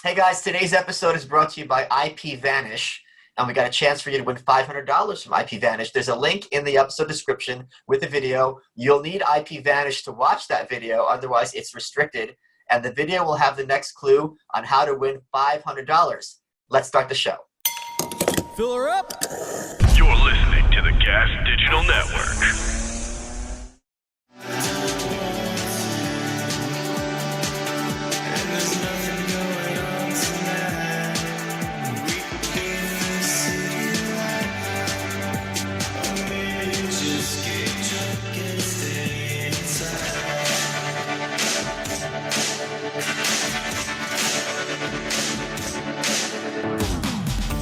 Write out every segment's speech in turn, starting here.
Hey guys, today's episode is brought to you by IP Vanish, and we got a chance for you to win $500 from IP Vanish. There's a link in the episode description with the video. You'll need IP Vanish to watch that video, otherwise it's restricted, and the video will have the next clue on how to win $500. Let's start the show. Fill her up. You're listening to the Gas Digital Network.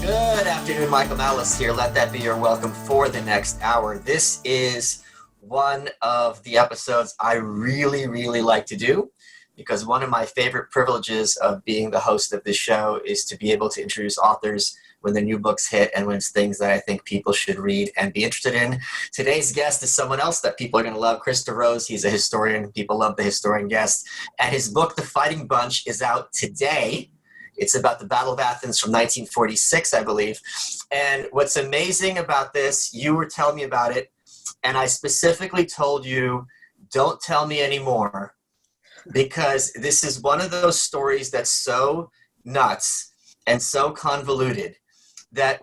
Good afternoon, Michael Malice here. Let that be your welcome for the next hour. This is one of the episodes I really like to do because one of my favorite privileges of being the host of this show is to be able to introduce authors when the new books hit and when it's things that I think people should read and be interested in. Today's guest is someone else that people are going to love, Chris DeRose. He's a historian. People love the historian guest. And his book, The Fighting Bunch, is out today. It's about the Battle of Athens from 1946, I believe. And what's amazing about this, you were telling me about it, and I specifically told you, don't tell me anymore, because this is one of those stories that's so nuts and so convoluted that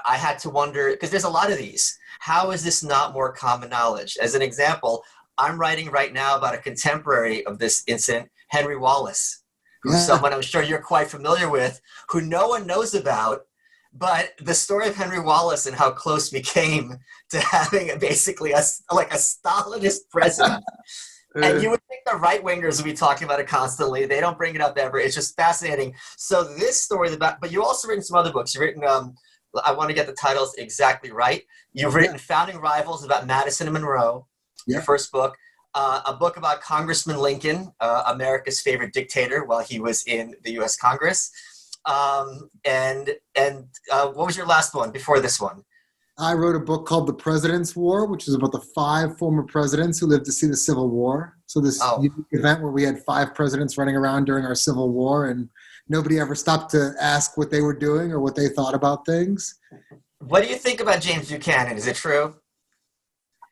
I had to wonder, because there's a lot of these, how is this not more common knowledge? As an example, I'm writing right now about a contemporary of this incident, Henry Wallace, who's someone I'm sure you're quite familiar with, who no one knows about, but the story of Henry Wallace and how close we came to having basically a Stalinist president. And you would think the right-wingers would be talking about it constantly. They don't bring it up ever. It's just fascinating. So this story, but you've also written some other books. You've written, I want to get the titles exactly right. You've written Founding Rivals about Madison and Monroe, your first book. A book about Congressman Lincoln, America's favorite dictator while he was in the U.S. Congress. And what was your last one before this one? I wrote a book called The President's War, which is about the 5 former presidents who lived to see the Civil War. So this unique event where we had 5 presidents running around during our Civil War, and nobody ever stopped to ask what they were doing or what they thought about things. What do you think about James Buchanan? Is it true?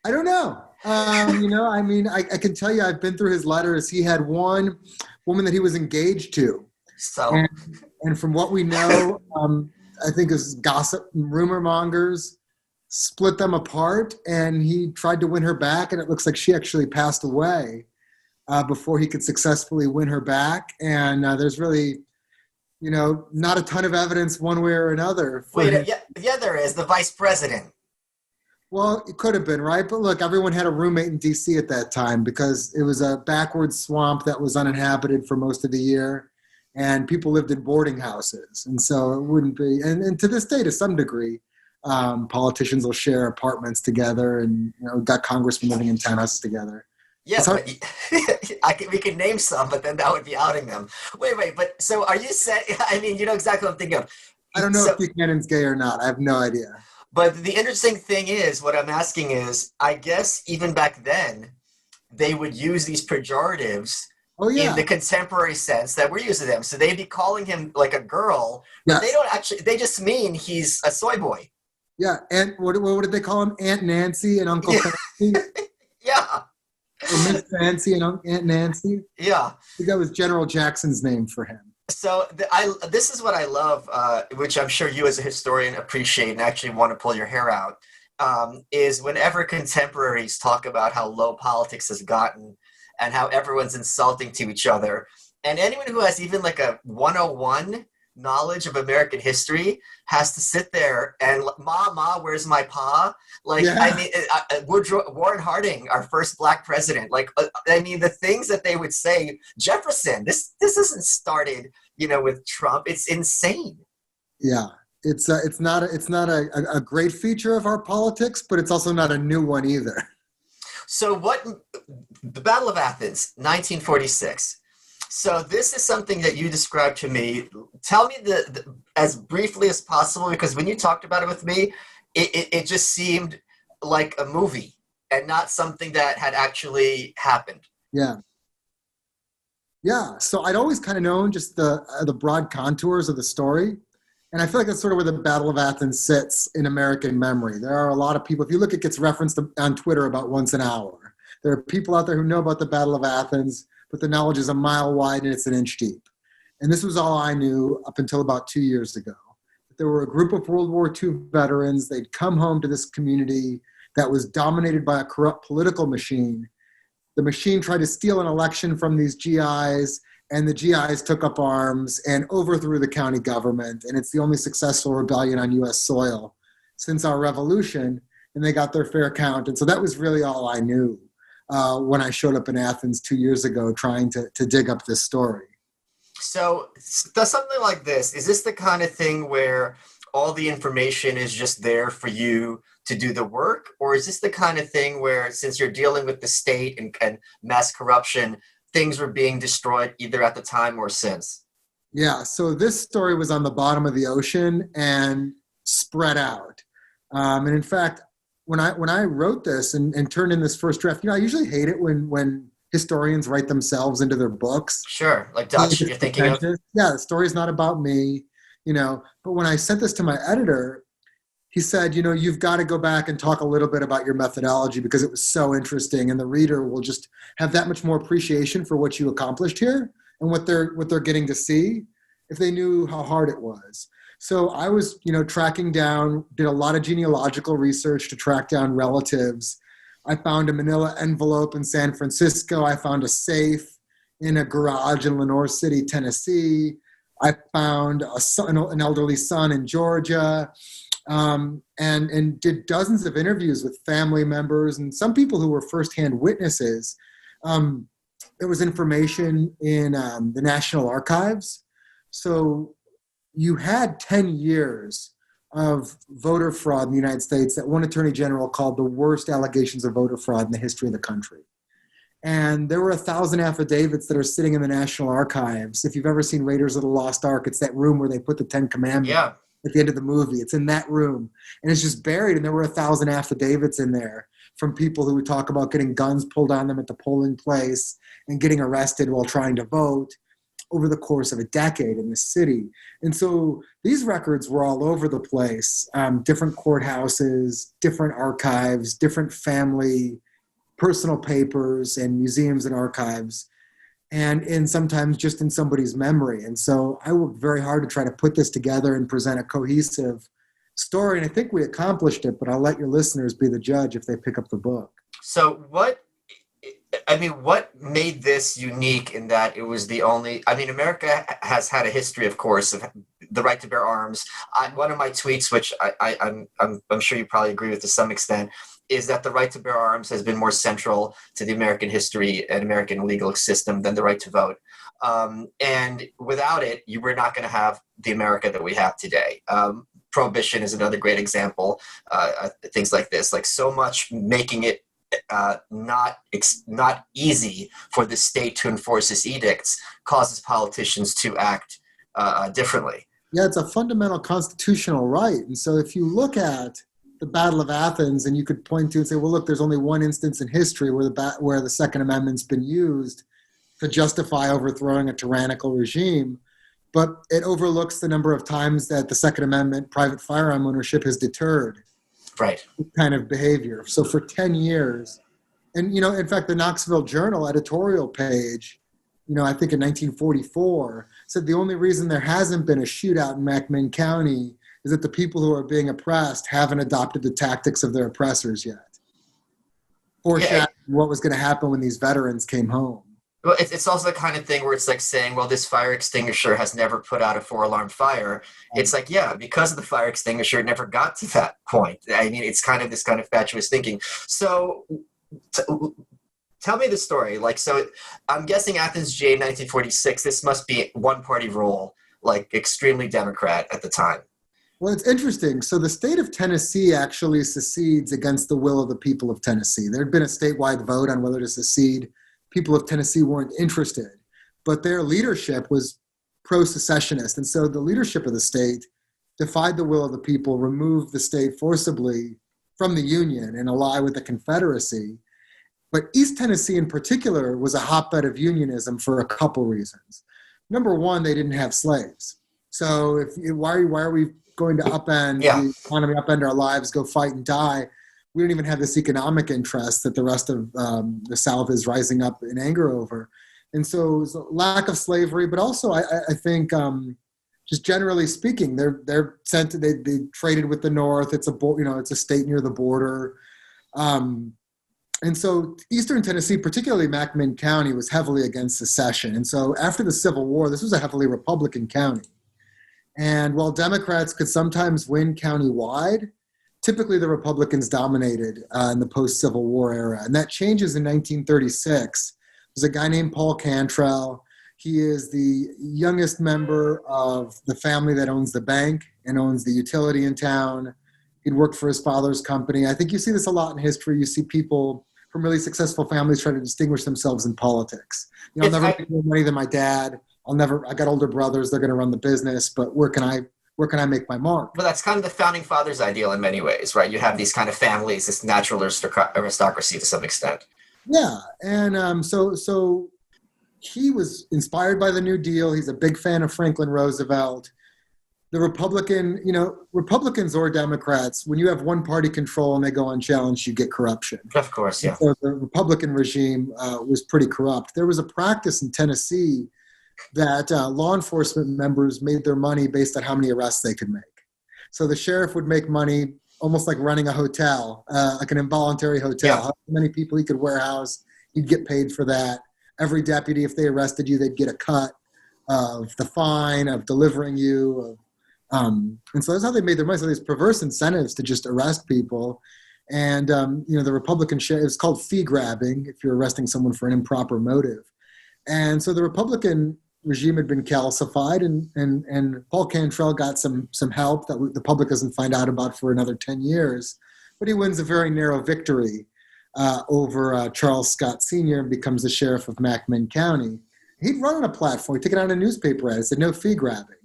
I don't know. I can tell you I've been through his letters. He had one woman that he was engaged to. And from what we know, I think his gossip and rumor mongers split them apart, and he tried to win her back, and it looks like she actually passed away before he could successfully win her back. And there's really, not a ton of evidence one way or another. Yeah, there is. The vice president. Well, it could have been, right? But look, everyone had a roommate in D.C. at that time because it was a backwards swamp that was uninhabited for most of the year, and people lived in boarding houses. And so it wouldn't be, and to this day, to some degree, politicians will share apartments together, and got congressmen living in townhouses together. Yeah, we can name some, but then that would be outing them. Wait, but so are you saying, you know exactly what I'm thinking of. I don't know if Buchanan's gay or not. I have no idea. But the interesting thing is, what I'm asking is, I guess even back then, they would use these pejoratives in the contemporary sense that we're using them. So they'd be calling him like a girl, but they don't actually, they just mean he's a soy boy. Yeah, and what did they call him? Aunt Nancy and Uncle Fancy? Yeah. Or Miss Fancy and Aunt Nancy? Yeah. I think that was General Jackson's name for him. So this is what I love, which I'm sure you as a historian appreciate and actually want to pull your hair out, is whenever contemporaries talk about how low politics has gotten and how everyone's insulting to each other. And anyone who has even like a 101 knowledge of American history has to sit there and, Ma, where's my pa? Warren Harding, our first black president, the things that they would say, Jefferson, this isn't started, with Trump. It's insane. Yeah. It's not a great feature of our politics, but it's also not a new one either. So the Battle of Athens, 1946. So this is something that you described to me. Tell me as briefly as possible, because when you talked about it with me, it just seemed like a movie and not something that had actually happened. Yeah. Yeah, so I'd always kind of known just the broad contours of the story. And I feel like that's sort of where the Battle of Athens sits in American memory. There are a lot of people, if you look, it gets referenced on Twitter about once an hour. There are people out there who know about the Battle of Athens, but the knowledge is a mile wide and it's an inch deep. And this was all I knew up until about 2 years ago. There were a group of World War II veterans. They'd come home to this community that was dominated by a corrupt political machine. The machine tried to steal an election from these GIs, and the GIs took up arms and overthrew the county government. And it's the only successful rebellion on U.S. soil since our revolution, and they got their fair count. And so that was really all I knew when I showed up in Athens 2 years ago trying to dig up this story. So does something like this, is this the kind of thing where all the information is just there for you to do the work? Or is this the kind of thing where, since you're dealing with the state and mass corruption, things were being destroyed either at the time or since? Yeah, so this story was on the bottom of the ocean and spread out. And in fact, when I wrote this and turned in this first draft, I usually hate it when historians write themselves into their books. Sure, like Dutch, you're thinking of? Yeah, the story's not about me, But when I sent this to my editor, he said, you've got to go back and talk a little bit about your methodology because it was so interesting, and the reader will just have that much more appreciation for what you accomplished here and what they're getting to see if they knew how hard it was. So I was, tracking down, did a lot of genealogical research to track down relatives. I found a manila envelope in San Francisco. I found a safe in a garage in Lenore City, Tennessee. I found an elderly son in Georgia, and did dozens of interviews with family members and some people who were firsthand witnesses. There was information in the National Archives. So you had 10 years of voter fraud in the United States that one attorney general called the worst allegations of voter fraud in the history of the country. And there were 1,000 affidavits that are sitting in the National Archives. If you've ever seen Raiders of the Lost Ark, it's that room where they put the 10 Commandments at the end of the movie. It's in that room. And it's just buried. And there were 1,000 affidavits in there from people who would talk about getting guns pulled on them at the polling place and getting arrested while trying to vote over the course of a decade in the city. And so these records were all over the place, different courthouses, different archives, different family personal papers and museums and archives, and sometimes just in somebody's memory. And so I worked very hard to try to put this together and present a cohesive story. And I think we accomplished it, but I'll let your listeners be the judge if they pick up the book. So what made this unique in that it was the only, America has had a history, of course, of the right to bear arms. One of my tweets, which I'm sure you probably agree with to some extent, is that the right to bear arms has been more central to the American history and American legal system than the right to vote. And without it, you were not going to have the America that we have today. Prohibition is another great example. Things like this, like so much making it not easy for the state to enforce its edicts causes politicians to act differently. Yeah, it's a fundamental constitutional right. And so if you look at the Battle of Athens, and you could point to and say, well, look, there's only one instance in history where the Second Amendment's been used to justify overthrowing a tyrannical regime, but it overlooks the number of times that the Second Amendment, private firearm ownership, has deterred this kind of behavior. So for 10 years, and, in fact, the Knoxville Journal editorial page, I think in 1944, said the only reason there hasn't been a shootout in McMinn County is that the people who are being oppressed haven't adopted the tactics of their oppressors yet. Foreshadowing what was going to happen when these veterans came home. Well, it's also the kind of thing where it's like saying, well, this fire extinguisher has never put out a 4-alarm fire. It's like, yeah, because of the fire extinguisher, it never got to that point. It's kind of this kind of fatuous thinking. So tell me the story. So I'm guessing Athens GA 1946, this must be one-party rule, like extremely Democrat at the time. Well, it's interesting. So the state of Tennessee actually secedes against the will of the people of Tennessee. There had been a statewide vote on whether to secede. People of Tennessee weren't interested, but their leadership was pro-secessionist. And so the leadership of the state defied the will of the people, removed the state forcibly from the Union and ally with the Confederacy. But East Tennessee in particular was a hotbed of unionism for a couple reasons. Number one, they didn't have slaves. So why are we going to upend the economy, upend our lives, go fight and die? We don't even have this economic interest that the rest of the South is rising up in anger over. And so it was a lack of slavery, but also I think just generally speaking, they're sent to, they traded with the North. It's a state near the border. And so Eastern Tennessee, particularly McMinn County, was heavily against secession. And so after the Civil War, this was a heavily Republican county. And while Democrats could sometimes win countywide, typically the Republicans dominated in the post-Civil War era. And that changes in 1936. There's a guy named Paul Cantrell. He is the youngest member of the family that owns the bank and owns the utility in town. He'd worked for his father's company. I think you see this a lot in history. You see people from really successful families try to distinguish themselves in politics. I'll never make more money than my dad. I got older brothers. They're going to run the business, but where can I make my mark? Well, that's kind of the founding fathers' ideal in many ways, right? You have these kind of families, this natural aristocracy to some extent. Yeah, and so he was inspired by the New Deal. He's a big fan of Franklin Roosevelt. The Republicans or Democrats, when you have one party control and they go unchallenged, you get corruption. Of course, yeah. So the Republican regime was pretty corrupt. There was a practice in Tennessee that law enforcement members made their money based on how many arrests they could make. So the sheriff would make money almost like running a hotel, like an involuntary hotel. Yeah. How many people he could warehouse, he'd get paid for that. Every deputy, if they arrested you, they'd get a cut of the fine, of delivering you. And so that's how they made their money. So there's perverse incentives to just arrest people. And, the Republican sheriff, it's called fee grabbing if you're arresting someone for an improper motive. And so the Republican regime had been calcified, and Paul Cantrell got some help that the public doesn't find out about for another 10 years. But he wins a very narrow victory over Charles Scott Sr. and becomes the sheriff of McMinn County. He'd run on a platform. He'd take it on a newspaper ad. It said no fee grabbing.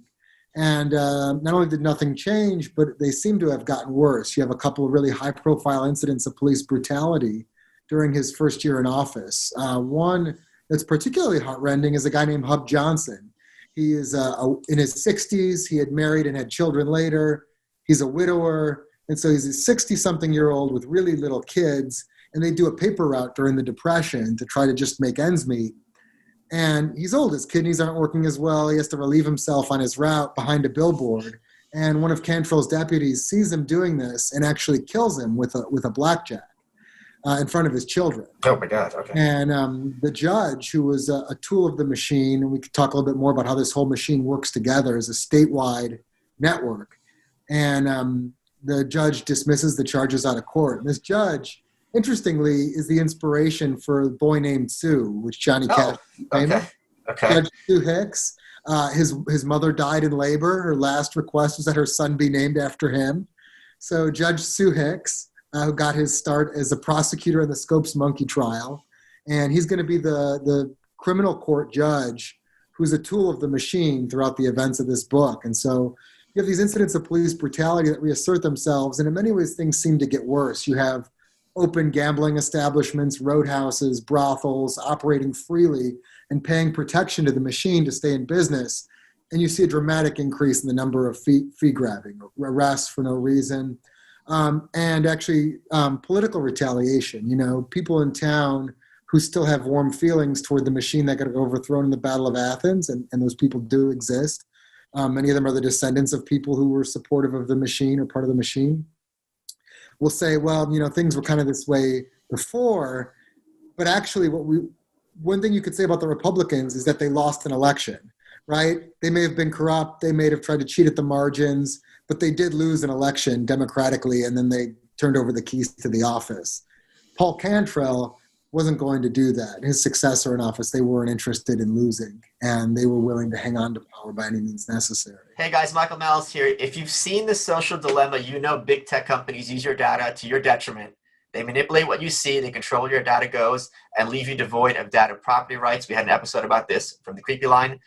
And not only did nothing change, but they seem to have gotten worse. You have a couple of really high-profile incidents of police brutality during his first year in office. One that's particularly heartrending is a guy named Hub Johnson. He is in his 60s. He had married and had children later. He's a widower. And so he's a 60-something-year-old with really little kids. And they do a paper route during the Depression to try to just make ends meet. And he's old. His kidneys aren't working as well. He has to relieve himself on his route behind a billboard. And one of Cantrell's deputies sees him doing this and actually kills him with a blackjack in front of his children. Oh, my God. Okay. And the judge, who was a tool of the machine, and we could talk a little bit more about how this whole machine works together as a statewide network. And the judge dismisses the charges out of court. And this judge, interestingly, is the inspiration for A Boy Named Sue, which Johnny Cash famous. Okay. Judge Sue Hicks. His mother died in labor. Her last request was that her son be named after him. So Judge Sue Hicks, who got his start as a prosecutor in the Scopes Monkey trial, and he's going to be the criminal court judge who's a tool of the machine throughout the events of this book. And so you have these incidents of police brutality that reassert themselves, and in many ways things seem to get worse. You have open gambling establishments, roadhouses, brothels operating freely and paying protection to the machine to stay in business. And you see a dramatic increase in the number of fee grabbing, arrests for no reason, and actually political retaliation. People in town who still have warm feelings toward the machine that got overthrown in the Battle of Athens, and those people do exist. Many of them are the descendants of people who were supportive of the machine or part of the machine. Will say, well, things were kind of this way before, but actually one thing you could say about the Republicans is that they lost an election, right? They may have been corrupt. They may have tried to cheat at the margins, but they did lose an election democratically, and then they turned over the keys to the office. Paul Cantrell wasn't going to do that. His successor in office, they weren't interested in losing, and they were willing to hang on to power by any means necessary. Hey guys, Michael Malice here. If you've seen The Social Dilemma, big tech companies use your data to your detriment. They manipulate what you see, they control where your data goes, and leave you devoid of data property rights. We had an episode about this from the Creepy Line.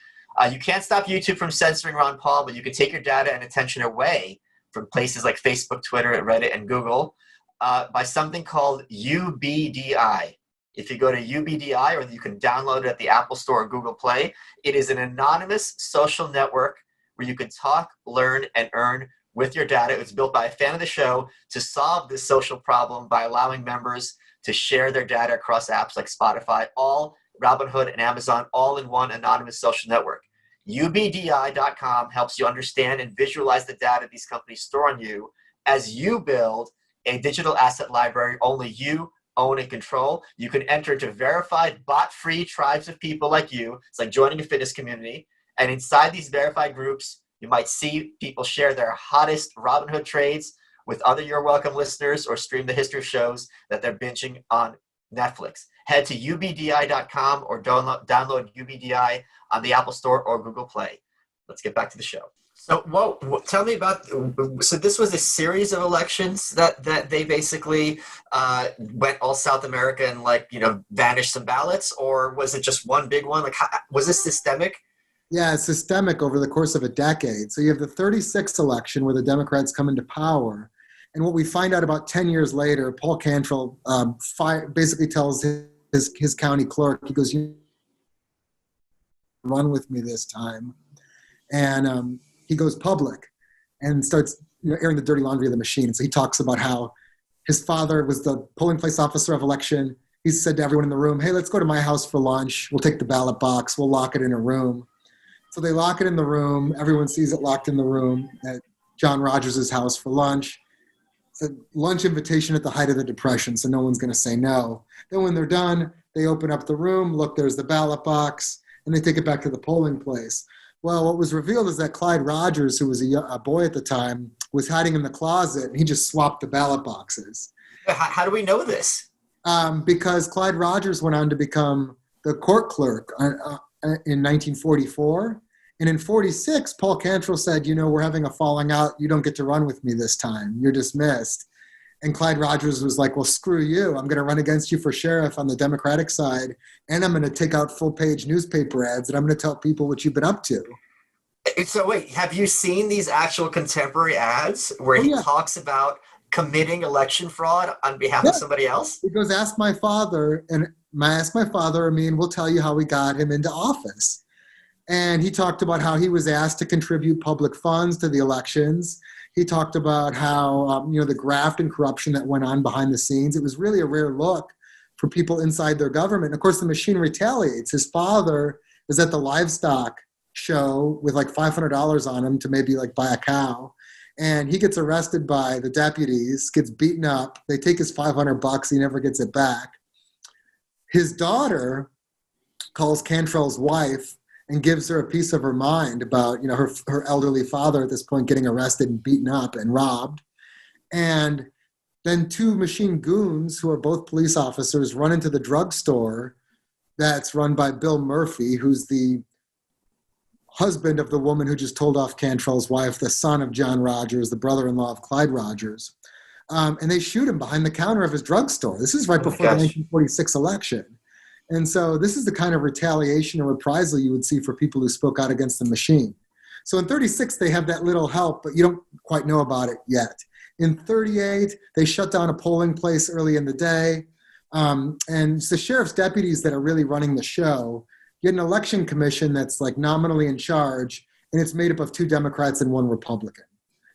You can't stop YouTube from censoring Ron Paul, but you can take your data and attention away from places like Facebook, Twitter, Reddit, and Google by something called UBDI. If you go to UBDI, or you can download it at the Apple Store or Google Play, it is an anonymous social network where you can talk, learn, and earn with your data. It was built by a fan of the show to solve this social problem by allowing members to share their data across apps like Spotify, all Robinhood and Amazon, all in one anonymous social network. UBDI.com helps you understand and visualize the data these companies store on you as you build a digital asset library only you own and control. You can enter into verified bot-free tribes of people like you. It's like joining a fitness community. And inside these verified groups, you might see people share their hottest Robinhood trades with other You're Welcome listeners, or stream the history of shows that they're binging on Netflix. Head to ubdi.com or download UBDI on the Apple Store or Google Play. Let's get back to the show. So, tell me about. So, this was a series of elections that they basically went all South America and vanished some ballots, or was it just one big one? Was this systemic? Yeah, it's systemic over the course of a decade. So you have the 36th election where the Democrats come into power, and what we find out about 10 years later, Paul Cantrell basically tells his county clerk, he goes, "You run with me this time," and he goes public and starts airing the dirty laundry of the machine. So he talks about how his father was the polling place officer of election. He said to everyone in the room, "Hey, let's go to my house for lunch. We'll take the ballot box. We'll lock it in a room." So they lock it in the room. Everyone sees it locked in the room at John Rogers' house for lunch. It's a lunch invitation at the height of the Depression, so no one's going to say no. Then when they're done, they open up the room. Look, there's the ballot box, and they take it back to the polling place. Well, what was revealed is that Clyde Rogers, who was a boy at the time, was hiding in the closet, and he just swapped the ballot boxes. How do we know this? Because Clyde Rogers went on to become the court clerk in 1944. And in 46, Paul Cantrell said, "We're having a falling out. You don't get to run with me this time. You're dismissed." And Clyde Rogers was like, "Well, screw you. I'm going to run against you for sheriff on the Democratic side, and I'm going to take out full-page newspaper ads, and I'm going to tell people what you've been up to." So wait, have you seen these actual contemporary ads where he talks about committing election fraud on behalf of somebody else? He goes, "Ask my father," and ask my father, we'll tell you how we got him into office. And he talked about how he was asked to contribute public funds to the elections. He talked about how, the graft and corruption that went on behind the scenes. It was really a rare look for people inside their government. And of course, the machine retaliates. His father is at the livestock show with like $500 on him to maybe buy a cow. And he gets arrested by the deputies, gets beaten up. They take his $500. He never gets it back. His daughter calls Cantrell's wife and gives her a piece of her mind about, her elderly father at this point getting arrested and beaten up and robbed. And then two machine goons, who are both police officers, run into the drugstore that's run by Bill Murphy, who's the husband of the woman who just told off Cantrell's wife, the son of John Rogers, the brother-in-law of Clyde Rogers. And they shoot him behind the counter of his drugstore. This is right before the 1946 election. And so this is the kind of retaliation or reprisal you would see for people who spoke out against the machine. So in 36, they have that little help, but you don't quite know about it yet. In 38, they shut down a polling place early in the day. And it's the sheriff's deputies that are really running the show. You get an election commission that's nominally in charge, and it's made up of 2 Democrats and 1 Republican.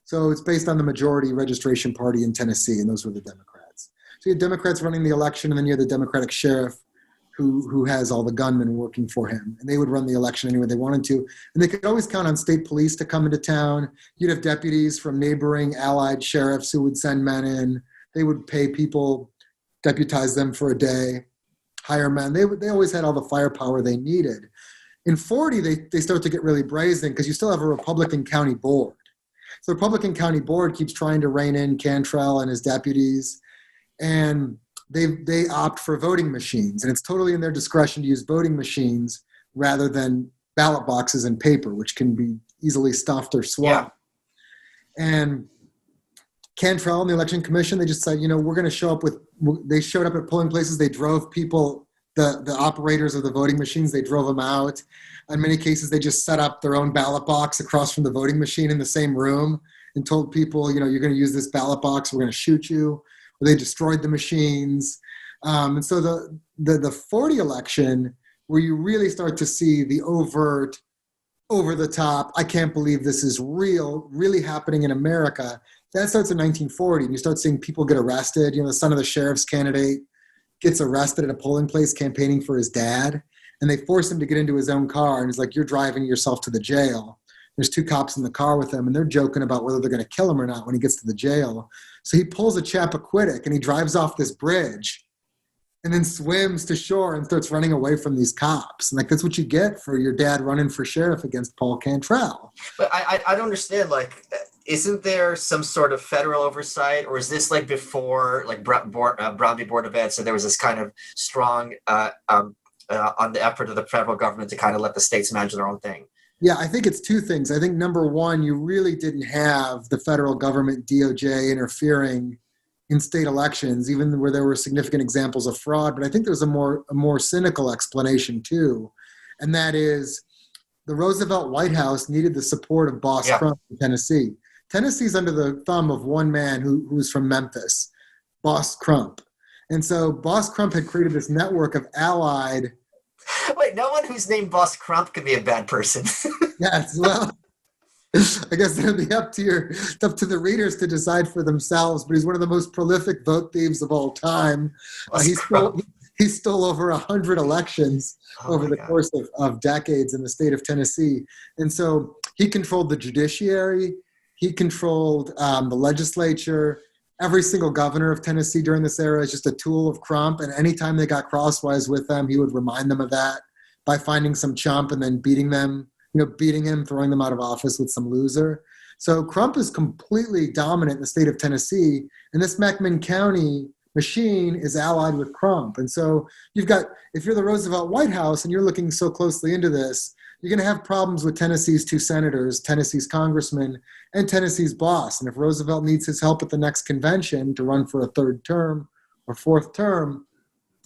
So it's based on the majority registration party in Tennessee, and those were the Democrats. So you have Democrats running the election, and then you have the Democratic sheriff who has all the gunmen working for him. And they would run the election any way they wanted to. And they could always count on state police to come into town. You'd have deputies from neighboring allied sheriffs who would send men in. They would pay people, deputize them for a day, hire men. They always had all the firepower they needed. In 40, they start to get really brazen because you still have a Republican county board. So the Republican county board keeps trying to rein in Cantrell and his deputies. And they opt for voting machines, and it's totally in their discretion to use voting machines rather than ballot boxes and paper, which can be easily stuffed or swapped. Yeah. And Cantrell and the Election Commission, they just said, we're going to show up they showed up at polling places. They drove people, the operators of the voting machines, they drove them out. In many cases, they just set up their own ballot box across from the voting machine in the same room and told people, you're going to use this ballot box, we're going to shoot you. They destroyed the machines. And so the 40 election, where you really start to see the overt, over the top, I can't believe this is really happening in America. That starts in 1940, and you start seeing people get arrested. The son of the sheriff's candidate gets arrested at a polling place campaigning for his dad, and they force him to get into his own car, and he's like, you're driving yourself to the jail. There's 2 cops in the car with him, and they're joking about whether they're going to kill him or not when he gets to the jail. So he pulls a Chappaquiddick, and he drives off this bridge and then swims to shore and starts running away from these cops. And that's what you get for your dad running for sheriff against Paul Cantrell. But I don't understand, isn't there some sort of federal oversight, or is this before Brown v. Board of Ed, so there was this kind of strong on the effort of the federal government to kind of let the states manage their own thing? Yeah, I think it's 2 things. I think number one, you really didn't have the federal government, DOJ, interfering in state elections, even where there were significant examples of fraud. But I think there's a more cynical explanation too, and that is the Roosevelt White House needed the support of Boss Crump in Tennessee. Tennessee's under the thumb of one man who's from Memphis, Boss Crump. And so Boss Crump had created this network of allied... Wait, no one who's named Boss Crump could be a bad person. Yes, well, I guess it'll be up to the readers to decide for themselves, but he's one of the most prolific vote thieves of all time. He stole over 100 elections over the course of decades in the state of Tennessee. And so he controlled the judiciary. He controlled the legislature. Every single governor of Tennessee during this era is just a tool of Crump. And anytime they got crosswise with them, he would remind them of that by finding some chump and then beating him, throwing them out of office with some loser. So Crump is completely dominant in the state of Tennessee. And this McMinn County machine is allied with Crump. And so if you're the Roosevelt White House and you're looking so closely into this, you're going to have problems with Tennessee's 2 senators, Tennessee's congressman, and Tennessee's boss. And if Roosevelt needs his help at the next convention to run for a 3rd term or 4th term,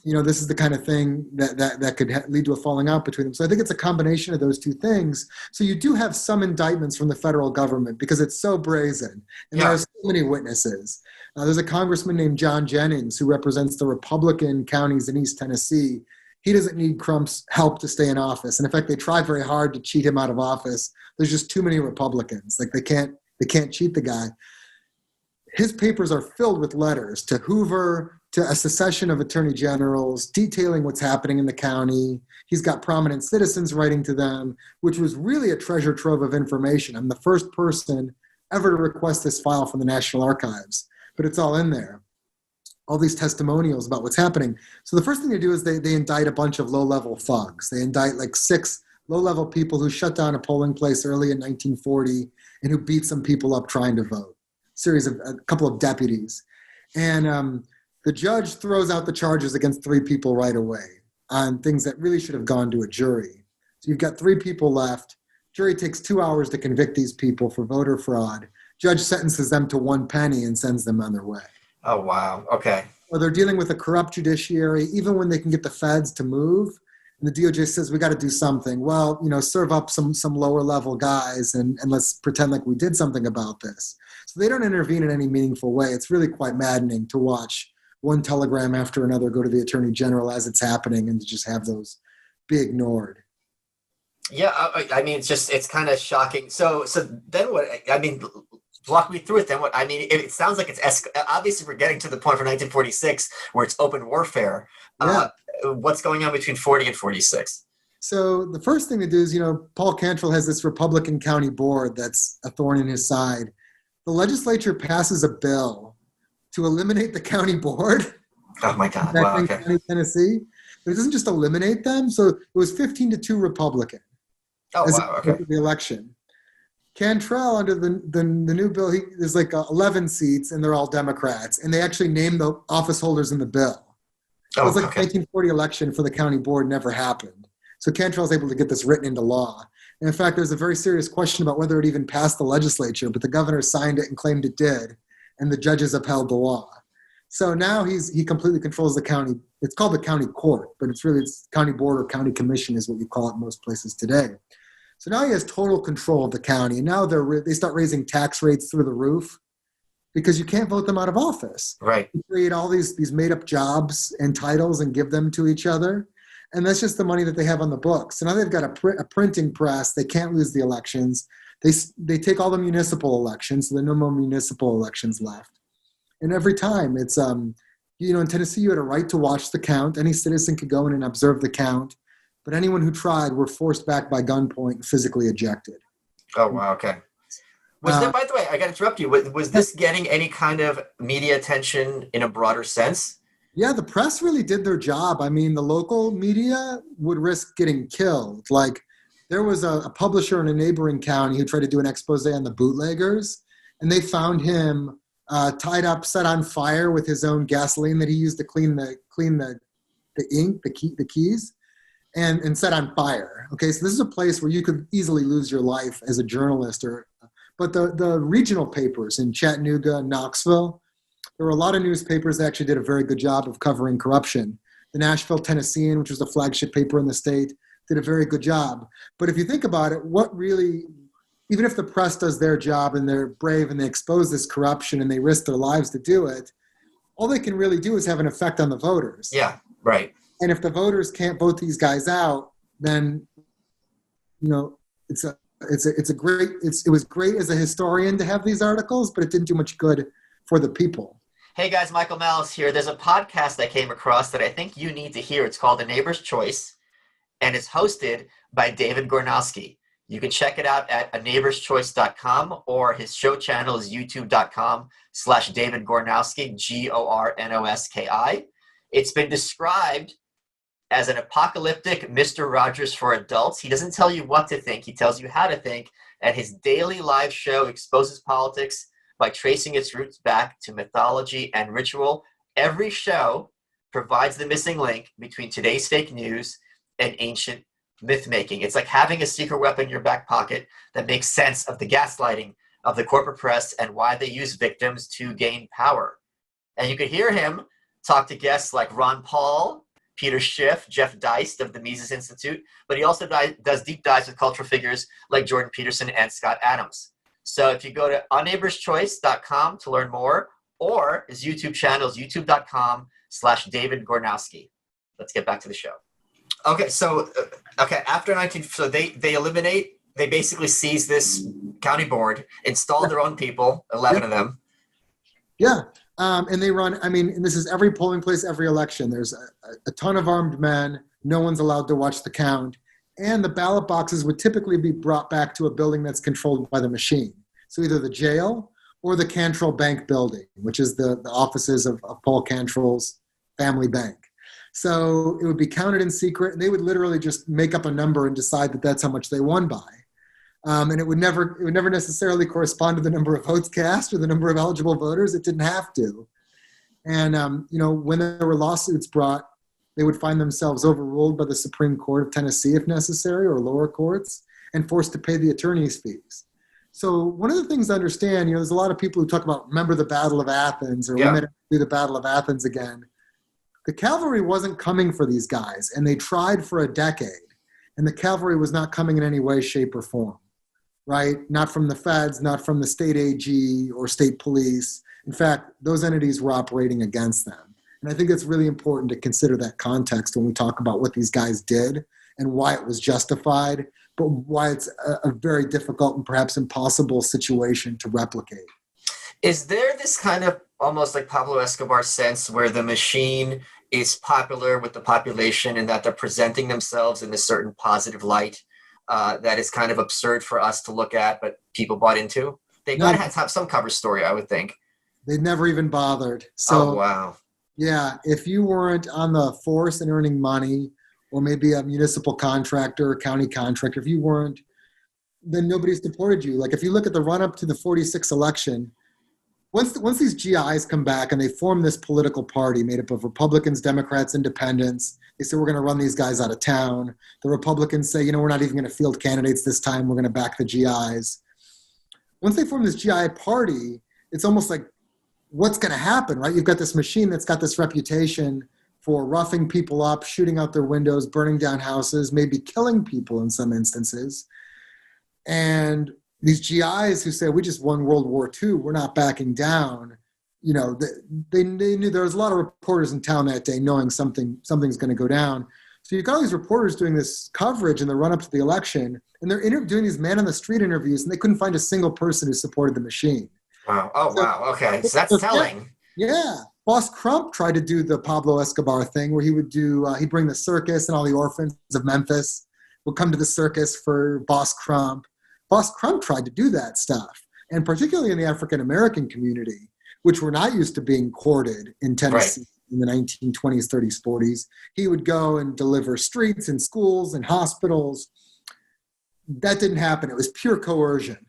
this is the kind of thing that could lead to a falling out between them. So I think it's a combination of those 2 things. So you do have some indictments from the federal government because it's so brazen. And there are so many witnesses. There's a congressman named John Jennings who represents the Republican counties in East Tennessee. He doesn't need Crump's help to stay in office. And in fact, they try very hard to cheat him out of office. There's just too many Republicans. They can't cheat the guy. His papers are filled with letters to Hoover, to a succession of attorney generals detailing what's happening in the county. He's got prominent citizens writing to them, which was really a treasure trove of information. I'm the first person ever to request this file from the National Archives, but it's all in there. All these testimonials about what's happening. So the first thing they do is they indict a bunch of low-level thugs. They indict 6 low-level people who shut down a polling place early in 1940 and who beat some people up trying to vote. A couple of deputies. And the judge throws out the charges against 3 people right away on things that really should have gone to a jury. So you've got 3 people left. Jury takes 2 hours to convict these people for voter fraud. Judge sentences them to 1 penny and sends them on their way. Oh, wow. Okay. Or they're dealing with a corrupt judiciary, even when they can get the feds to move. And the DOJ says, we got to do something. Well, serve up some lower level guys and let's pretend like we did something about this. So they don't intervene in any meaningful way. It's really quite maddening to watch one telegram after another go to the attorney general as it's happening and to just have those be ignored. Yeah, I mean, it's kind of shocking. So then what? I mean, walk me through it. Then what? I mean, it sounds like it's obviously we're getting to the point for 1946 where it's open warfare. Yeah. What's going on between 40 and 46? So the first thing to do is, Paul Cantrell has this Republican county board that's a thorn in his side. The legislature passes a bill to eliminate the county board. Oh my God! Wow, okay. County, Tennessee, but it doesn't just eliminate them. So it was 15-2 Republican. Oh wow! Okay. The election. Cantrell, under the new bill, there's 11 seats, and they're all Democrats, and they actually named the office holders in the bill. It was the 1940 election for the county board never happened. So Cantrell's able to get this written into law. And in fact, there's a very serious question about whether it even passed the legislature, but the governor signed it and claimed it did, and the judges upheld the law. So now he completely controls the county. It's called the county court, but it's county board or county commission is what you call it in most places today. So now he has total control of the county, and now they start raising tax rates through the roof. because you can't vote them out of office. Right. You create all these made-up jobs and titles and give them to each other. And that's just the money that they have on the books. So now they've got a printing press. They can't lose the elections. They take all the municipal elections, so there are no more municipal elections left. And every time it's, in Tennessee, you had a right to watch the count. Any citizen could go in and observe the count. But anyone who tried were forced back by gunpoint and physically ejected. Oh, wow. Okay. Was that, by the way, I got to interrupt you. Was this getting any kind of media attention in a broader sense? Yeah, the press really did their job. I mean, the local media would risk getting killed. Like, there was a publisher in a neighboring county who tried to do an expose on the bootleggers, and they found him tied up, set on fire with his own gasoline that he used to clean the ink, the keys, and set on fire. Okay, so this is a place where you could easily lose your life as a journalist. But the regional papers in Chattanooga and Knoxville, there were a lot of newspapers that actually did a very good job of covering corruption. The Nashville Tennessean, which was the flagship paper in the state, did a very good job. But if you think about it, even if the press does their job and they're brave and they expose this corruption and they risk their lives to do it, all they can really do is have an effect on the voters. Yeah, right. And if the voters can't vote these guys out, then, it was great as a historian to have these articles, but it didn't do much good for the people. Hey guys, Michael Malice here. There's a podcast I came across that I think you need to hear. It's called A Neighbor's Choice, and it's hosted by David Gornowski. You can check it out at aneighborschoice.com, or his show channel is youtube.com/David Gornowski, Gornoski. It's been described as an apocalyptic Mr. Rogers for adults. He doesn't tell you what to think. He tells you how to think. And his daily live show exposes politics by tracing its roots back to mythology and ritual. Every show provides the missing link between today's fake news and ancient myth-making. It's like having a secret weapon in your back pocket that makes sense of the gaslighting of the corporate press and why they use victims to gain power. And you could hear him talk to guests like Ron Paul, Peter Schiff, Jeff Deist of the Mises Institute, but he also does deep dives with cultural figures like Jordan Peterson and Scott Adams. So if you go to anneighborschoice.com to learn more, or his YouTube channel is youtube.com/David Gornowski. Let's get back to the show. Okay, so after they basically seize this county board, install their own people, 11 of them. Yeah, and they run, and this is every polling place, every election. There's a ton of armed men. No one's allowed to watch the count. And the ballot boxes would typically be brought back to a building that's controlled by the machine. So either the jail or the Cantrell Bank building, which is the offices of Paul Cantrell's family bank. So it would be counted in secret, and they would literally just make up a number and decide that that's how much they won by. And it would never necessarily correspond to the number of votes cast or the number of eligible voters. It didn't have to. And when there were lawsuits brought, they would find themselves overruled by the Supreme Court of Tennessee if necessary, or lower courts, and forced to pay the attorney's fees. So one of the things to understand, there's a lot of people who talk about, remember the Battle of Athens, or we might do the Battle of Athens again. The cavalry wasn't coming for these guys, and they tried for a decade, and the cavalry was not coming in any way, shape, or form, right? Not from the feds, not from the state AG or state police. In fact, those entities were operating against them. And I think it's really important to consider that context when we talk about what these guys did and why it was justified, but why it's a very difficult and perhaps impossible situation to replicate. Is there this kind of almost like Pablo Escobar sense where the machine is popular with the population and that they're presenting themselves in a certain positive light that is kind of absurd for us to look at, but people bought into? They gotta have some cover story, I would think. They never even bothered. So, oh, wow. Yeah, if you weren't on the force and earning money, or maybe a municipal contractor or county contractor, if you weren't, then nobody supported you. Like if you look at the run-up to the 46 election, once these GIs come back and they form this political party made up of Republicans, Democrats, Independents, they say, we're going to run these guys out of town. The Republicans say, we're not even going to field candidates this time. We're going to back the GIs. Once they form this GI party, it's almost like, what's going to happen, right? You've got this machine that's got this reputation for roughing people up, shooting out their windows, burning down houses, maybe killing people in some instances. And these GIs who say, we just won World War II, we're not backing down. You know, they knew there was a lot of reporters in town that day knowing something's going to go down. So you've got all these reporters doing this coverage in the run-up to the election, and they're doing these man-on-the-street interviews, and they couldn't find a single person who supported the machine. Wow. Oh, so, wow. Okay. So that's telling. Yeah. Boss Crump tried to do the Pablo Escobar thing where he would he'd bring the circus, and all the orphans of Memphis would come to the circus for Boss Crump. Boss Crump tried to do that stuff, and particularly in the African-American community, which were not used to being courted in Tennessee in the 1920s, 30s, 40s. He would go and deliver streets and schools and hospitals. That didn't happen. It was pure coercion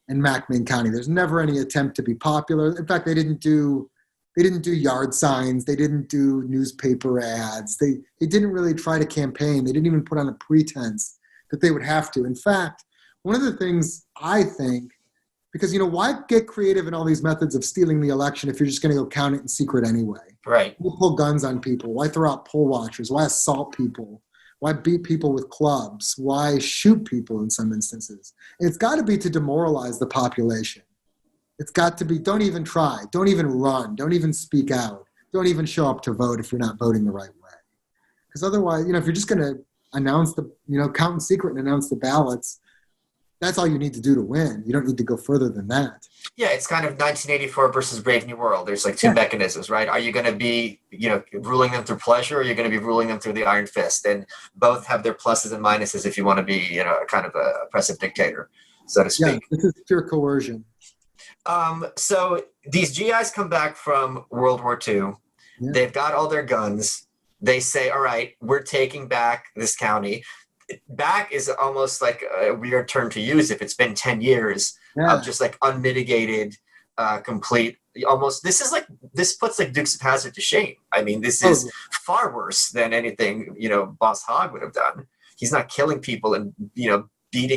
in McMinn County. There's never any attempt to be popular. In fact, they didn't do yard signs. They didn't do newspaper ads. They didn't really try to campaign. They didn't even put on a pretense that they would have to. In fact, one of the things I think, because, you know, why get creative in all these methods of stealing the election if you're just going to go count it in secret anyway? Right. Why pull guns on people? Why throw out poll watchers? Why assault people? Why beat people with clubs? Why shoot people in some instances? It's got to be to demoralize the population. It's got to be, don't even try. Don't even run. Don't even speak out. Don't even show up to vote if you're not voting the right way. Because otherwise, you know, if you're just going to announce count in secret and announce the ballots, that's all you need to do to win. You don't need to go further than that. Yeah, it's kind of 1984 versus Brave New World. There's like two mechanisms, right? Are you going to be, you know, ruling them through pleasure, or are you going to be ruling them through the iron fist? And both have their pluses and minuses if you want to be, you know, kind of a oppressive dictator, so to speak. Yeah, this is pure coercion. So these GIs come back from World War II. Yeah. They've got all their guns. They say, all right, we're taking back this county. Back is almost like a weird term to use if it's been 10 years of just like unmitigated, complete, almost, this puts like Dukes of Hazzard to shame. I mean, this is far worse than anything, you know, Boss Hogg would have done. He's not killing people and, you know,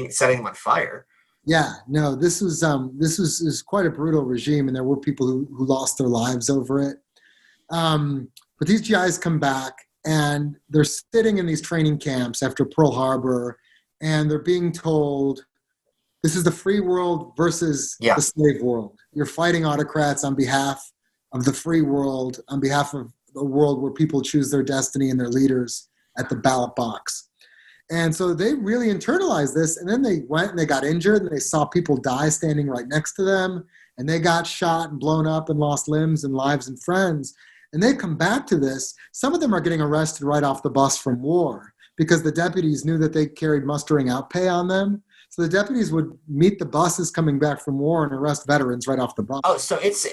setting them on fire. Yeah, no, this was quite a brutal regime, and there were people who lost their lives over it. But these GIs come back, and they're sitting in these training camps after Pearl Harbor, and they're being told, this is the free world versus the slave world. You're fighting autocrats on behalf of the free world, on behalf of a world where people choose their destiny and their leaders at the ballot box. And so they really internalized this, and then they went and they got injured, and they saw people die standing right next to them, and they got shot and blown up and lost limbs and lives and friends. And they come back to this. Some of them are getting arrested right off the bus from war because the deputies knew that they carried mustering out pay on them. So the deputies would meet the buses coming back from war and arrest veterans right off the bus. Oh, so it's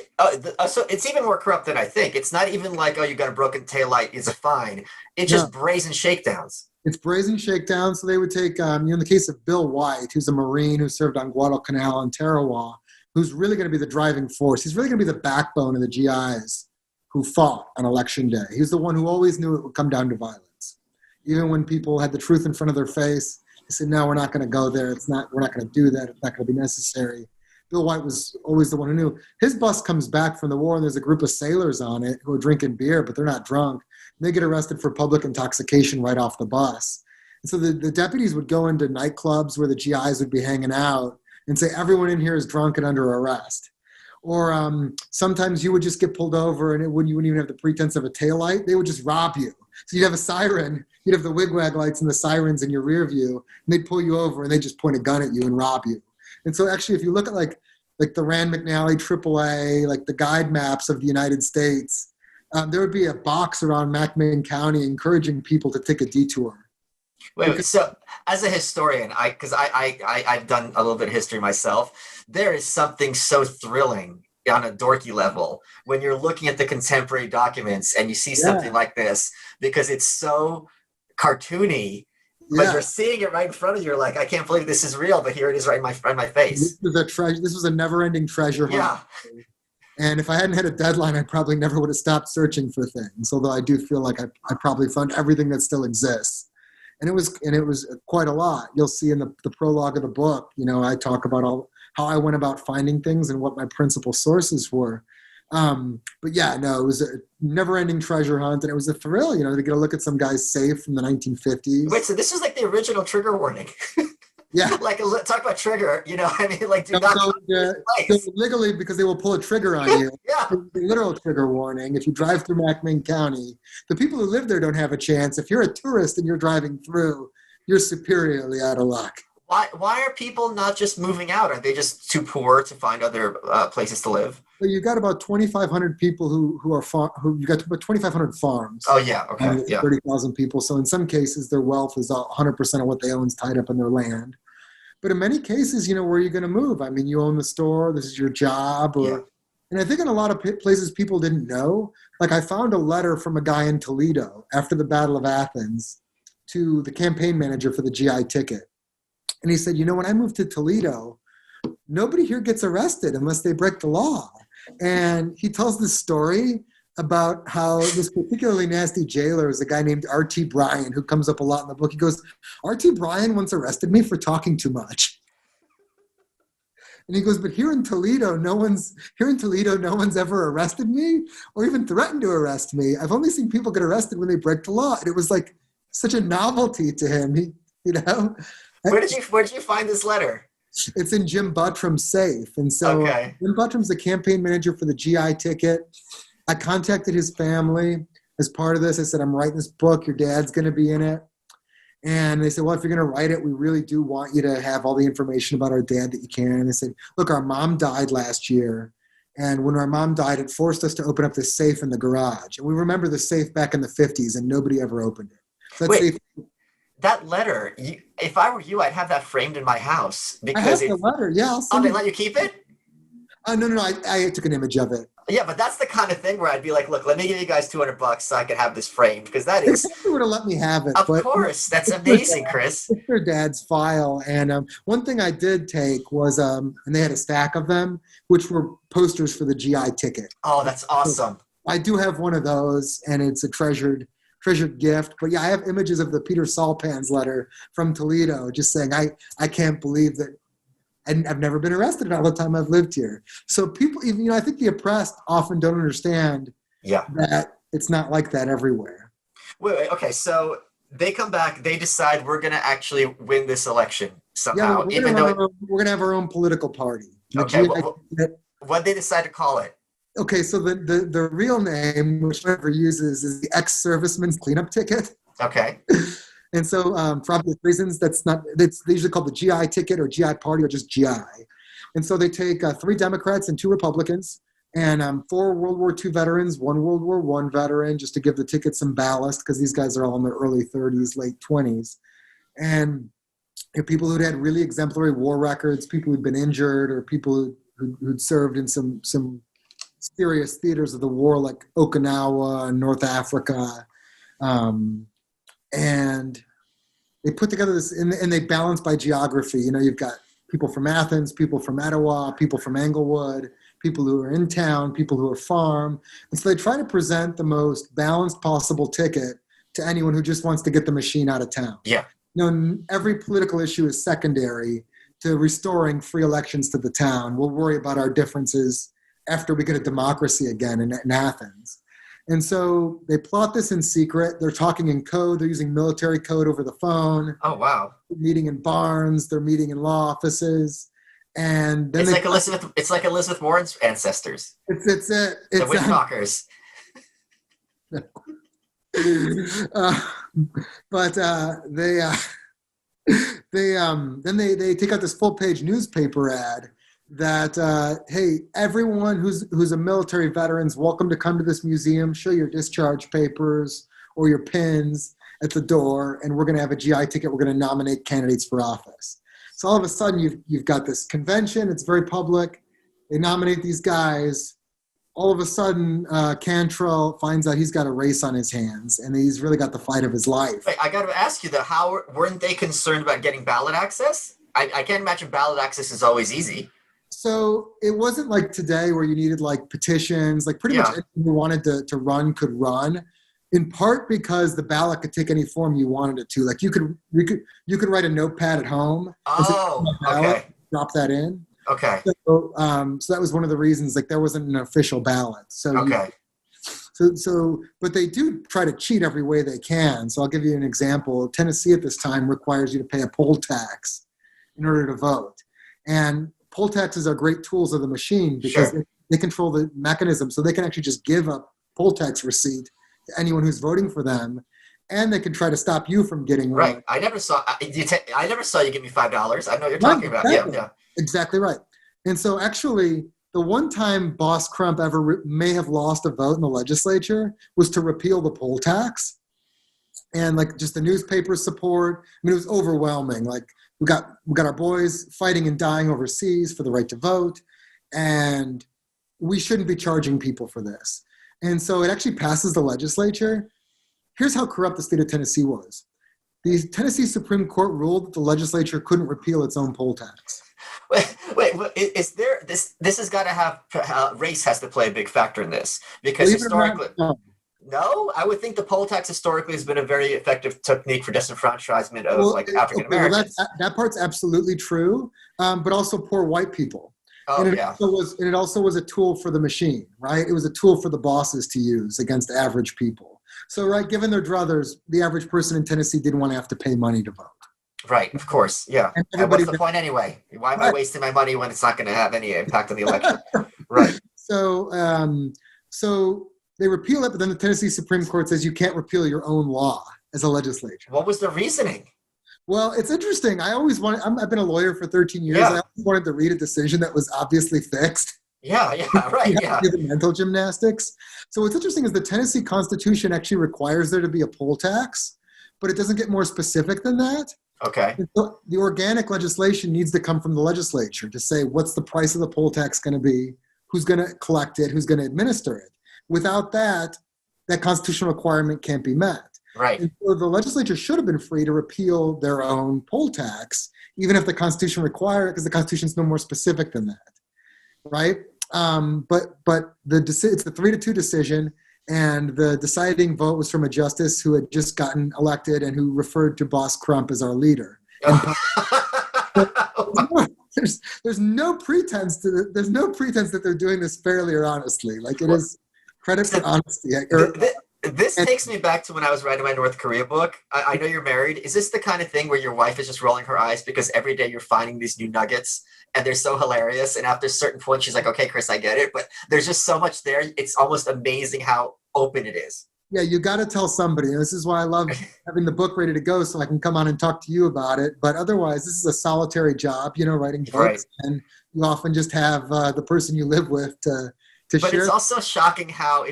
even more corrupt than I think. It's not even like, oh, you got a broken taillight, it's a fine. It's just brazen shakedowns. It's brazen shakedowns. So they would take, in the case of Bill White, who's a Marine who served on Guadalcanal and Tarawa, who's really going to be the driving force. He's really going to be the backbone of the GIs who fought on election day. He was the one who always knew it would come down to violence. Even when people had the truth in front of their face, they said, no, we're not going to go there. We're not going to do that. It's not going to be necessary. Bill White was always the one who knew. His bus comes back from the war, and there's a group of sailors on it who are drinking beer, but they're not drunk. And they get arrested for public intoxication right off the bus. And so the deputies would go into nightclubs where the GIs would be hanging out and say, everyone in here is drunk and under arrest. Or sometimes you would just get pulled over, and you wouldn't even have the pretense of a taillight. They would just rob you. So you'd have a siren. You'd have the wigwag lights and the sirens in your rear view, and they'd pull you over, and they'd just point a gun at you and rob you. And so actually, if you look at like the Rand McNally AAA, like the guide maps of the United States, there would be a box around McMinn County encouraging people to take a detour. Wait, so as a historian, because I've done a little bit of history myself, there is something so thrilling on a dorky level when you're looking at the contemporary documents and you see something like this, because it's so cartoony, but you're seeing it right in front of you. You're like, I can't believe this is real, but here it is right in my face. This was a never-ending treasure hunt. Yeah. And if I hadn't had a deadline, I probably never would have stopped searching for things, although I do feel like I probably found everything that still exists. And it was quite a lot. You'll see in the prologue of the book, I talk about how I went about finding things and what my principal sources were. But yeah, no, it was a never-ending treasure hunt, and it was a thrill, to get a look at some guy's safe from the 1950s. Wait, so this was like the original trigger warning. Yeah. Like, talk about trigger, I mean, like, do not So, come to this place. so legally, because they will pull a trigger on you. Yeah. A literal trigger warning. If you drive through McMinn County, the people who live there don't have a chance. If you're a tourist and you're driving through, you're superiorly out of luck. Why are people not just moving out? Are they just too poor to find other places to live? So you've got about 2,500 people who you got about 2,500 farms. Oh yeah, okay, yeah. 30,000 people. So in some cases, their wealth is 100% of what they own is tied up in their land. But in many cases, where are you going to move? I mean, you own the store. This is your job. And I think in a lot of places people didn't know. Like I found a letter from a guy in Toledo after the Battle of Athens to the campaign manager for the GI ticket. And he said, when I moved to Toledo, nobody here gets arrested unless they break the law. And he tells this story about how this particularly nasty jailer is a guy named R.T. Bryan, who comes up a lot in the book. He goes, R.T. Bryan once arrested me for talking too much. And he goes, but here in Toledo, no one's ever arrested me or even threatened to arrest me. I've only seen people get arrested when they break the law. And it was like such a novelty to him. Where did you find this letter? It's in Jim Buttram's safe. And so Jim Buttram's the campaign manager for the GI ticket. I contacted his family as part of this. I said, I'm writing this book. Your dad's going to be in it. And they said, well, if you're going to write it, we really do want you to have all the information about our dad that you can. And they said, look, our mom died last year. And when our mom died, it forced us to open up this safe in the garage. And we remember the safe back in the 50s, and nobody ever opened it. So that letter, if I were you, I'd have that framed in my house. Because I have the letter, yeah. They let you keep it? No, I took an image of it. Yeah, but that's the kind of thing where I'd be like, look, let me give you guys $200 so I can have this framed, because that is... They would have let me have it. Of course, that's amazing, Chris. It's their dad's file. And one thing I did take was, and they had a stack of them, which were posters for the GI ticket. Oh, that's awesome. So I do have one of those, and it's a treasured gift. But yeah, I have images of the Peter Salpans letter from Toledo just saying, I can't believe that I've never been arrested all the time I've lived here. So people, I think the oppressed often don't understand that it's not like that everywhere. Wait, okay, so they come back, they decide we're going to actually win this election somehow. Yeah, we're going to have our own political party. Okay, what they decide to call it? Okay, so the real name, which whoever uses, is the ex-serviceman's cleanup ticket. Okay. And so for obvious reasons, they usually called the GI ticket or GI party or just GI. And so they take 3 Democrats and 2 Republicans and 4 World War II veterans, 1 World War I veteran, just to give the ticket some ballast because these guys are all in their early 30s, late 20s. And people who'd had really exemplary war records, people who'd been injured, or people who'd served in some serious theaters of the war like Okinawa and North Africa. And they put together this, and they balance by geography. You've got people from Athens, people from Etowah, people from Englewood, people who are in town, people who are farm. And so they try to present the most balanced possible ticket to anyone who just wants to get the machine out of town. Yeah. Every political issue is secondary to restoring free elections to the town. We'll worry about our differences after we get a democracy again in Athens. And so they plot this in secret. They're talking in code. They're using military code over the phone. Oh, wow. They're meeting in barns. They're meeting in law offices. And then it's like Elizabeth Warren's ancestors. It's the witch talkers. But they take out this full-page newspaper ad that, hey, everyone who's a military veteran is welcome to come to this museum, show your discharge papers or your pins at the door, and we're going to have a GI ticket. We're going to nominate candidates for office. So all of a sudden, you've got this convention. It's very public. They nominate these guys. All of a sudden, Cantrell finds out he's got a race on his hands, and he's really got the fight of his life. Wait, I got to ask you, though, how weren't they concerned about getting ballot access? I can't imagine ballot access is always easy. So it wasn't like today where you needed like petitions, like pretty much anyone who wanted to run could run, in part because the ballot could take any form you wanted it to. Like you could write a notepad at home. Okay. Drop that in. Okay. So that was one of the reasons, like there wasn't an official ballot. So okay. But they do try to cheat every way they can. So I'll give you an example. Tennessee at this time requires you to pay a poll tax. in order to vote. And poll taxes are great tools of the machine because they control the mechanism, so they can actually just give a poll tax receipt to anyone who's voting for them, and they can try to stop you from getting one. Right. I never saw you give me $5. I know what you're talking about. Exactly. Yeah. Exactly right. And so actually, the one time Boss Crump ever may have lost a vote in the legislature was to repeal the poll tax. And like just the newspaper support, I mean, it was overwhelming. Like we got our boys fighting and dying overseas for the right to vote, and we shouldn't be charging people for this. And so it actually passes the legislature. Here's how corrupt the state of Tennessee was. The Tennessee Supreme Court ruled that the legislature couldn't repeal its own poll tax. Wait, is there this has got to have race has to play a big factor in this, because historically, no, I would think the poll tax historically has been a very effective technique for disenfranchisement of African Americans. That part's absolutely true, but also poor white people. Oh, and it also was a tool for the machine, right? It was a tool for the bosses to use against average people. So, right, given their druthers, the average person in Tennessee didn't want to have to pay money to vote. Right, of course, yeah. And what's the point anyway? Why am I wasting my money when it's not going to have any impact on the election? Right. So they repeal it, but then the Tennessee Supreme Court says you can't repeal your own law as a legislature. What was the reasoning? Well, it's interesting. I've been a lawyer for 13 years. Yeah. I always wanted to read a decision that was obviously fixed. Yeah, right, yeah. The mental gymnastics. So what's interesting is the Tennessee Constitution actually requires there to be a poll tax, but it doesn't get more specific than that. Okay. So the organic legislation needs to come from the legislature to say what's the price of the poll tax going to be, who's going to collect it, who's going to administer it. Without that constitutional requirement can't be met. Right. And so the legislature should have been free to repeal their own poll tax, even if the Constitution required it, because the Constitution is no more specific than that, right? But it's the 3-2 decision, and the deciding vote was from a justice who had just gotten elected and who referred to Boss Crump as our leader. There's no pretense that they're doing this fairly or honestly. Like it is credit for honesty. This takes me back to when I was writing my North Korea book. I know you're married. Is this the kind of thing where your wife is just rolling her eyes because every day you're finding these new nuggets and they're so hilarious, and after a certain point she's like, okay, Chris, I get it, but there's just so much there. It's almost amazing how open it is. Yeah, you got to tell somebody. This is why I love having the book ready to go so I can come on and talk to you about it. But otherwise, this is a solitary job, writing books. Right. And you often just have the person you live with to but share. It's also shocking how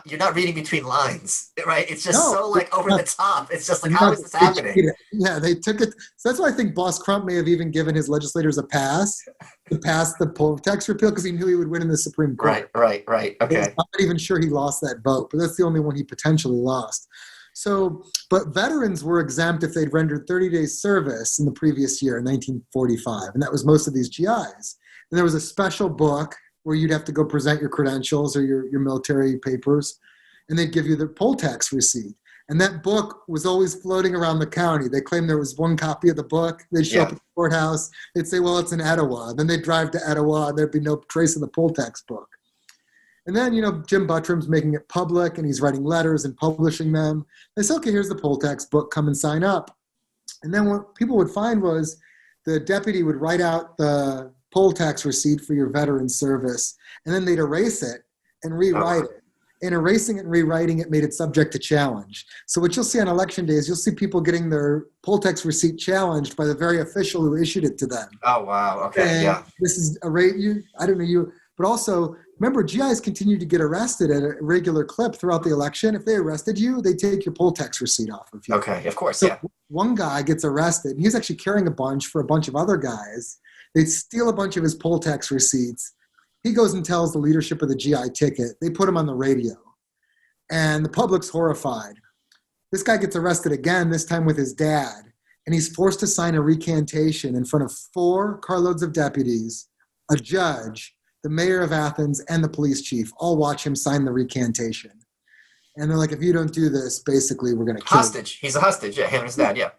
you're not reading between lines, right? It's just over the top. It's just like, how is this happening? Yeah, they took it. So that's why I think Boss Crump may have even given his legislators a pass to pass the poll tax repeal because he knew he would win in the Supreme Court. Right. Okay. I'm not even sure he lost that vote, but that's the only one he potentially lost. So, but veterans were exempt if they'd rendered 30 days service in the previous year in 1945, and that was most of these GIs. And there was a special book where you'd have to go present your credentials or your military papers, and they'd give you the poll tax receipt. And that book was always floating around the county. They claimed there was one copy of the book. They'd show up at the courthouse. They'd say, well, it's in Etowah. Then they'd drive to Etowah, and there'd be no trace of the poll tax book. And then, Jim Buttram's making it public, and he's writing letters and publishing them. They say, okay, here's the poll tax book. Come and sign up. And then what people would find was the deputy would write out the poll tax receipt for your veteran service, and then they'd erase it and rewrite it. And erasing it and rewriting it made it subject to challenge. So what you'll see on election days, you'll see people getting their poll tax receipt challenged by the very official who issued it to them. Oh, wow. Okay, and this is but also, remember, GIs continue to get arrested at a regular clip throughout the election. If they arrested you, they take your poll tax receipt off of you. Okay, of course, so one guy gets arrested, and he's actually carrying a bunch for a bunch of other guys. They steal a bunch of his poll tax receipts. He goes and tells the leadership of the GI ticket. They put him on the radio. And the public's horrified. This guy gets arrested again, this time with his dad. And he's forced to sign a recantation in front of 4 carloads of deputies, a judge, the mayor of Athens, and the police chief. All watch him sign the recantation. And they're like, if you don't do this, basically, we're going to kill you. Hostage. He's a hostage. Yeah, him and his dad, yeah.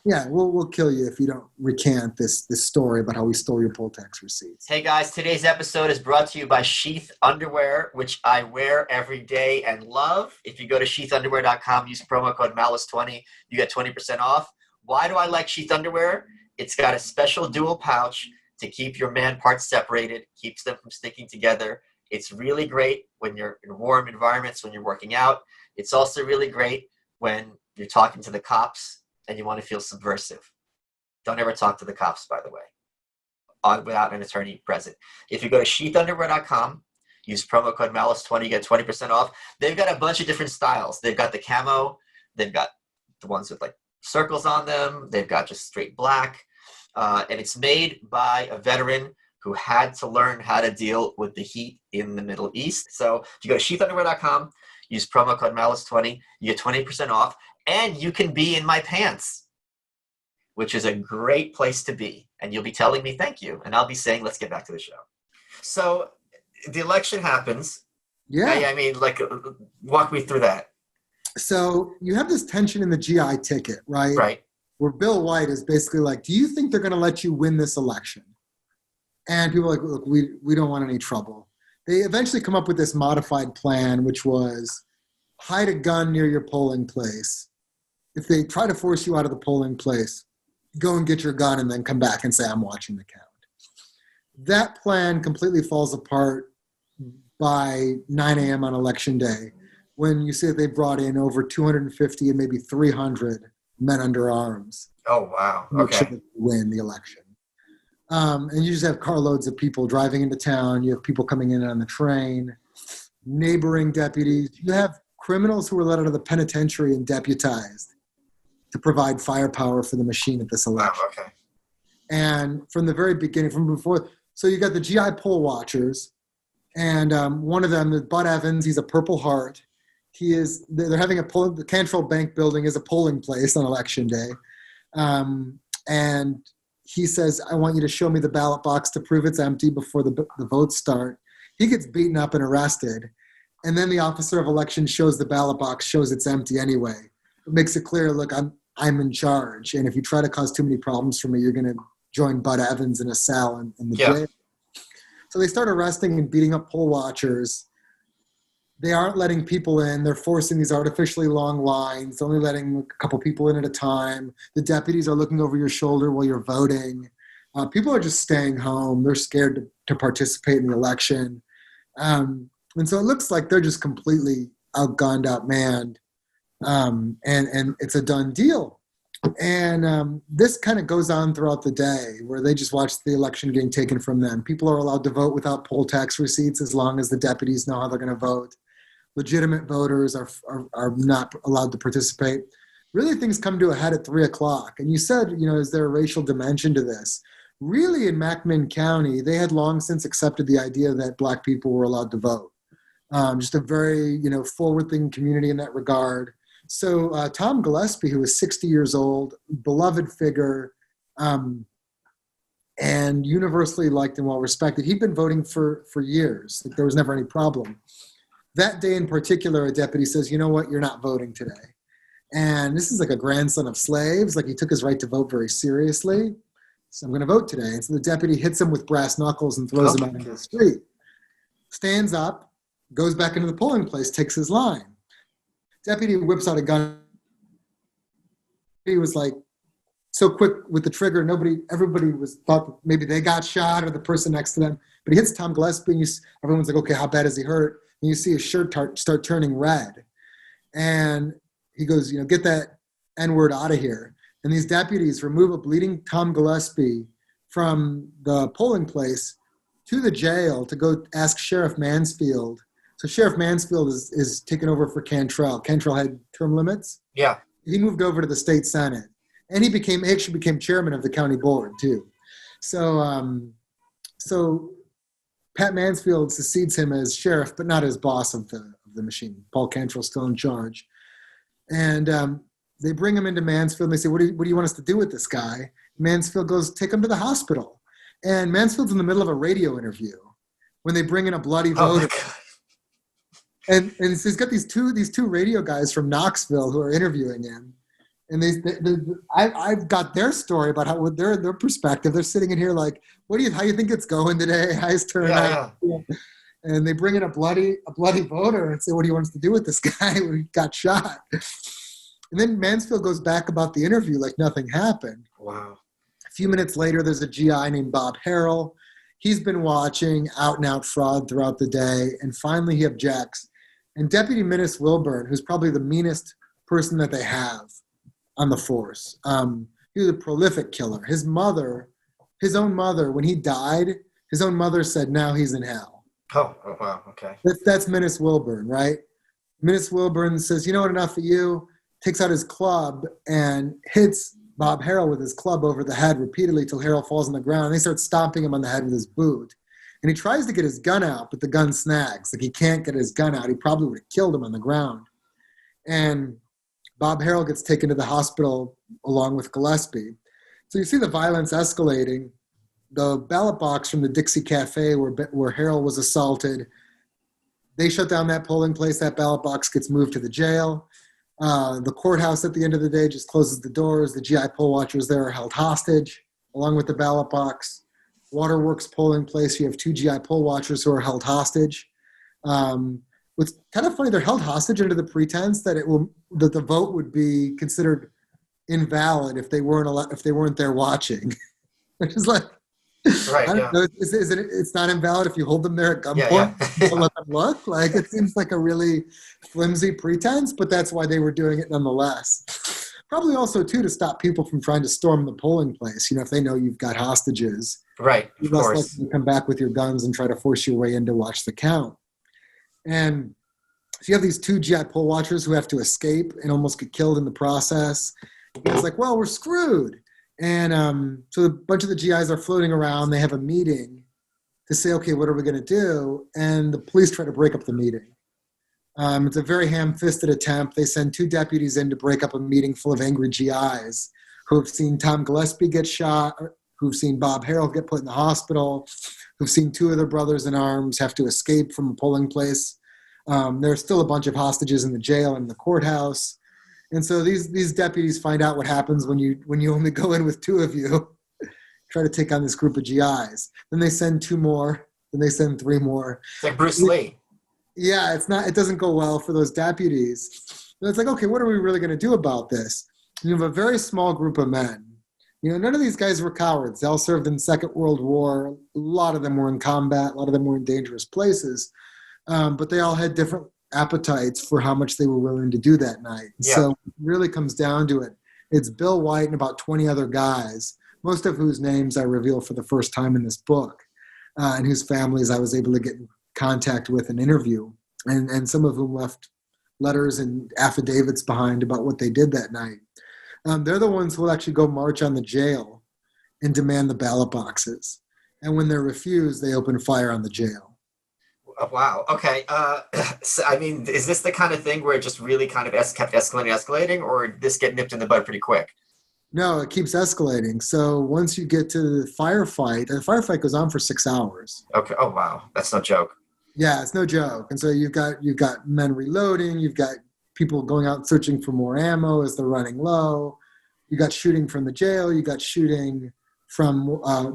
Yeah. We'll kill you if you don't recant this story about how we stole your poll tax receipts. Hey guys, today's episode is brought to you by Sheath Underwear, which I wear every day and love. If you go to sheathunderwear.com, use promo code Malice20, you get 20% off. Why do I like Sheath Underwear? It's got a special dual pouch to keep your man parts separated, keeps them from sticking together. It's really great when you're in warm environments, when you're working out. It's also really great when you're talking to the cops and you want to feel subversive. Don't ever talk to the cops, by the way, without an attorney present. If you go to sheathunderwear.com, use promo code Malice20, you get 20% off. They've got a bunch of different styles. They've got the camo. They've got the ones with like circles on them. They've got just straight black. And it's made by a veteran who had to learn how to deal with the heat in the Middle East. So if you go to sheathunderwear.com, use promo code Malice20, you get 20% off, and you can be in my pants, which is a great place to be. And you'll be telling me thank you, and I'll be saying, let's get back to the show. So the election happens. Yeah. I mean, like, walk me through that. So you have this tension in the GI ticket, right? Right. Where Bill White is basically like, do you think they're going to let you win this election? And people are like, look, we don't want any trouble. They eventually come up with this modified plan, which was hide a gun near your polling place. If they try to force you out of the polling place, go and get your gun and then come back and say, I'm watching the count. That plan completely falls apart by 9 a.m. on election day, when you see that they brought in over 250 and maybe 300 men under arms. Oh, wow. Okay. To win the election. And you just have carloads of people driving into town. You have people coming in on the train, neighboring deputies. You have criminals who were let out of the penitentiary and deputized to provide firepower for the machine at this election. Wow, okay. And from the very beginning, from before, so you got the GI poll watchers, and one of them, Bud Evans, he's a Purple Heart. They're having the Cantrell Bank building is a polling place on election day. And he says, I want you to show me the ballot box to prove it's empty before the votes start. He gets beaten up and arrested. And then the officer of election shows the ballot box, shows it's empty anyway. It makes it clear, look, I'm in charge. And if you try to cause too many problems for me, you're going to join Bud Evans in a cell in the jail. So they start arresting and beating up poll watchers. They aren't letting people in. They're forcing these artificially long lines, only letting a couple people in at a time. The deputies are looking over your shoulder while you're voting. People are just staying home. They're scared to participate in the election. And so it looks like they're just completely outgunned, outmanned, and it's a done deal. And this kind of goes on throughout the day, where they just watch the election getting taken from them. People are allowed to vote without poll tax receipts as long as the deputies know how they're going to vote. Legitimate voters are not allowed to participate. Really, things come to a head at 3 o'clock. And you said, is there a racial dimension to this? Really, in McMinn County, they had long since accepted the idea that Black people were allowed to vote. Just a very, forward-thinking community in that regard. So Tom Gillespie, who was 60 years old, beloved figure, and universally liked and well-respected, he'd been voting for years. There was never any problem. That day in particular, a deputy says, you know what, you're not voting today. And this is like a grandson of slaves. Like, he took his right to vote very seriously. So I'm going to vote today. And so the deputy hits him with brass knuckles and throws him out into the street. Stands up, goes back into the polling place, takes his line. Deputy whips out a gun. He was like so quick with the trigger, everybody thought that maybe they got shot or the person next to them. But he hits Tom Gillespie, and everyone's like, okay, how bad is he hurt? And you see his shirt start turning red. And he goes, get that N-word out of here. And these deputies remove a bleeding Tom Gillespie from the polling place to the jail to go ask Sheriff Mansfield. So Sheriff Mansfield is taken over for Cantrell. Cantrell had term limits. Yeah. He moved over to the state senate. And he actually became chairman of the county board too. So Pat Mansfield succeeds him as sheriff, but not as boss of the machine. Paul Cantrell's still in charge. And they bring him into Mansfield, and they say, what do you want us to do with this guy? Mansfield goes, take him to the hospital. And Mansfield's in the middle of a radio interview when they bring in a bloody voter. And so he's got these two radio guys from Knoxville who are interviewing him. And I've got their story about how their perspective. They're sitting in here like, how you think it's going today? How's turnout? Yeah. And they bring in a bloody voter and say, what do you want us to do with this guy who got shot? And then Mansfield goes back about the interview like nothing happened. Wow. few minutes later, there's a GI named Bob Harrell. He's been watching out-and-out fraud throughout the day, and finally he objects. And Deputy Minnis Wilburn, who's probably the meanest person that they have on the force, he was a prolific killer. His own mother, when he died, his own mother said, now he's in hell. Oh wow, okay. That's Minnis Wilburn, right? Minnis Wilburn says, you know what, enough of you, takes out his club and hits Bob Harrell with his club over the head repeatedly till Harrell falls on the ground. And they start stomping him on the head with his boot. And he tries to get his gun out, but the gun snags. Like, he can't get his gun out. He probably would have killed him on the ground. And Bob Harrell gets taken to the hospital along with Gillespie. So you see the violence escalating. The ballot box from the Dixie Cafe where Harrell was assaulted, they shut down that polling place. That ballot box gets moved to the jail. The courthouse at the end of the day just closes the doors. The GI poll watchers there are held hostage along with the ballot box. Waterworks polling place, you have 2 GI poll watchers who are held hostage. What's kind of funny, they're held hostage under the pretense that that the vote would be considered invalid if they weren't there watching, which is like, right, yeah. It's not invalid if you hold them there at gunpoint and let them look. Like, it seems like a really flimsy pretense, but that's why they were doing it nonetheless. Probably also, too, to stop people from trying to storm the polling place. You know, if they know you've got hostages, right, you're of less course. likely to come back with your guns and try to force your way in to watch the count. And so you have these 2 GI poll watchers who have to escape and almost get killed in the process. It's like, well, we're screwed. And so a bunch of the GIs are floating around. They have a meeting to say, okay, what are we going to do? And the police try to break up the meeting. It's a very ham-fisted attempt. They send 2 deputies in to break up a meeting full of angry GIs who have seen Tom Gillespie get shot, who've seen Bob Harrell get put in the hospital, who've seen 2 of their brothers in arms have to escape from a polling place. There's still a bunch of hostages in the jail and the courthouse. And so these deputies find out what happens when you only go in with 2 of you, try to take on this group of GIs. Then they send 2 more, then they send 3 more. It's like Bruce Lee. Yeah, it doesn't go well for those deputies. And it's like, okay, what are we really going to do about this? You have a very small group of men. You know, none of these guys were cowards. They all served in the Second World War. A lot of them were in combat. A lot of them were in dangerous places. But they all had different appetites for how much they were willing to do that night. Yeah. So it really comes down to it. It's Bill White and about 20 other guys, most of whose names I reveal for the first time in this book, and whose families I was able to get in contact with and interview, and some of whom left letters and affidavits behind about what they did that night. They're the ones who will actually go march on the jail and demand the ballot boxes. And when they're refused, they open fire on the jail. Wow. Okay. So, I mean, is this the kind of thing where it just really kind of kept escalating, or did this get nipped in the bud pretty quick? No, it keeps escalating. So once you get to the firefight goes on for 6 hours. Okay. Oh, wow. That's no joke. Yeah, it's no joke. And so you've got men reloading. You've got people going out searching for more ammo as they're running low. You got shooting from the jail. You got shooting from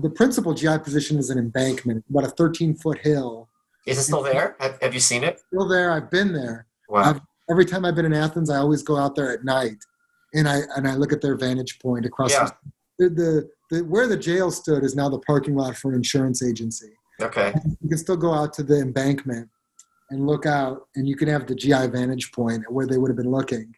the principal GI position is an embankment, about a 13-foot hill. Is it still there? Have you seen it? Still there. I've been there. Wow. Every time I've been in Athens, I always go out there at night, and I look at their vantage point across. Yeah. The where the jail stood is now the parking lot for an insurance agency. Okay. You can still go out to the embankment and look out, and you can have the GI vantage point where they would have been looking.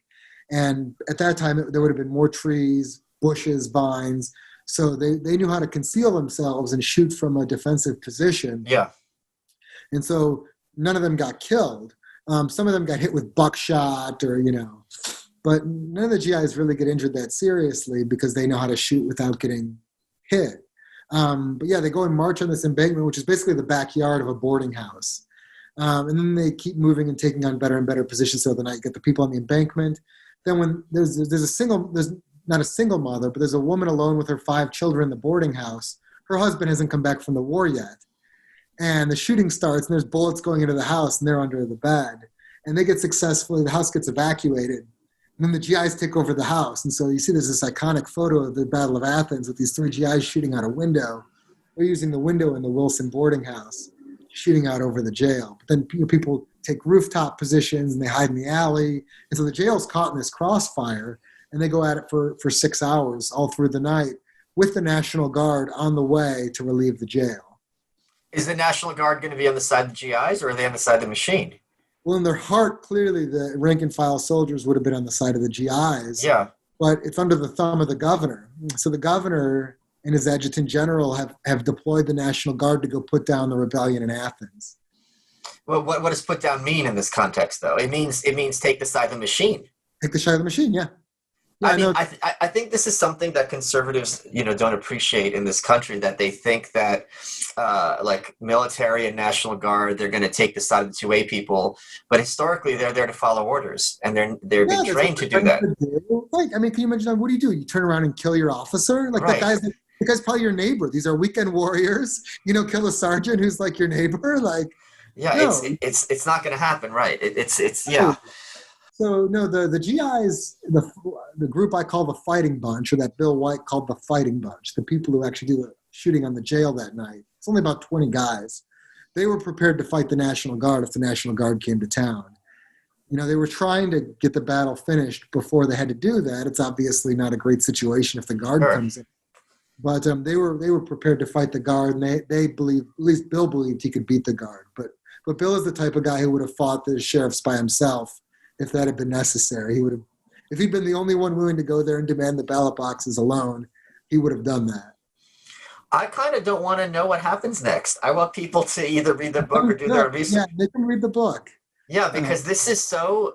And at that time, there would have been more trees, bushes, vines. So they knew how to conceal themselves and shoot from a defensive position. Yeah. And so none of them got killed. Some of them got hit with buckshot but none of the GIs really get injured that seriously because they know how to shoot without getting hit. But yeah, they go and march on this embankment, which is basically the backyard of a boarding house. And then they keep moving and taking on better and better positions throughout the night. You get the people on the embankment. Then when there's not a single mother, but there's a woman alone with her 5 children in the boarding house. Her husband hasn't come back from the war yet. And the shooting starts, and there's bullets going into the house, and they're under the bed. And the house gets evacuated. And then the GIs take over the house. And so you see there's this iconic photo of the Battle of Athens with these 3 GIs shooting out a window. They're using the window in the Wilson boarding house, shooting out over the jail. But then people take rooftop positions, and they hide in the alley. And so the jail's caught in this crossfire, and they go at it for 6 hours all through the night, with the National Guard on the way to relieve the jail. Is the National Guard going to be on the side of the GIs, or are they on the side of the machine? Well, in their heart, clearly the rank and file soldiers would have been on the side of the GIs. Yeah. But it's under the thumb of the governor. So the governor and his adjutant general have deployed the National Guard to go put down the rebellion in Athens. Well, what does put down mean in this context, though? It means take the side of the machine. Take the side of the machine, yeah. I think this is something that conservatives, don't appreciate in this country, that they think that like military and National Guard, they're going to take the side of the 2A people, but historically they're there to follow orders, and they're being trained to do that. Can you imagine, what do? You turn around and kill your officer? Like right. the guy's probably your neighbor. These are weekend warriors. Kill a sergeant who's like your neighbor. Like, yeah, no. It's not going to happen, right? It's yeah. So no, the GIs, the group I call the Fighting Bunch, or that Bill White called the Fighting Bunch, the people who actually do the shooting on the jail that night. It's only about 20 guys. They were prepared to fight the National Guard if the National Guard came to town. They were trying to get the battle finished before they had to do that. It's obviously not a great situation if the Guard comes in. But they were prepared to fight the Guard, and they believed, at least Bill believed, he could beat the Guard. But Bill is the type of guy who would have fought the sheriffs by himself if that had been necessary. He would have, if he'd been the only one willing to go there and demand the ballot boxes alone, he would have done that. I kind of don't want to know what happens next. I want people to either read the book or do their research. Yeah, they can read the book. Yeah, because this is so.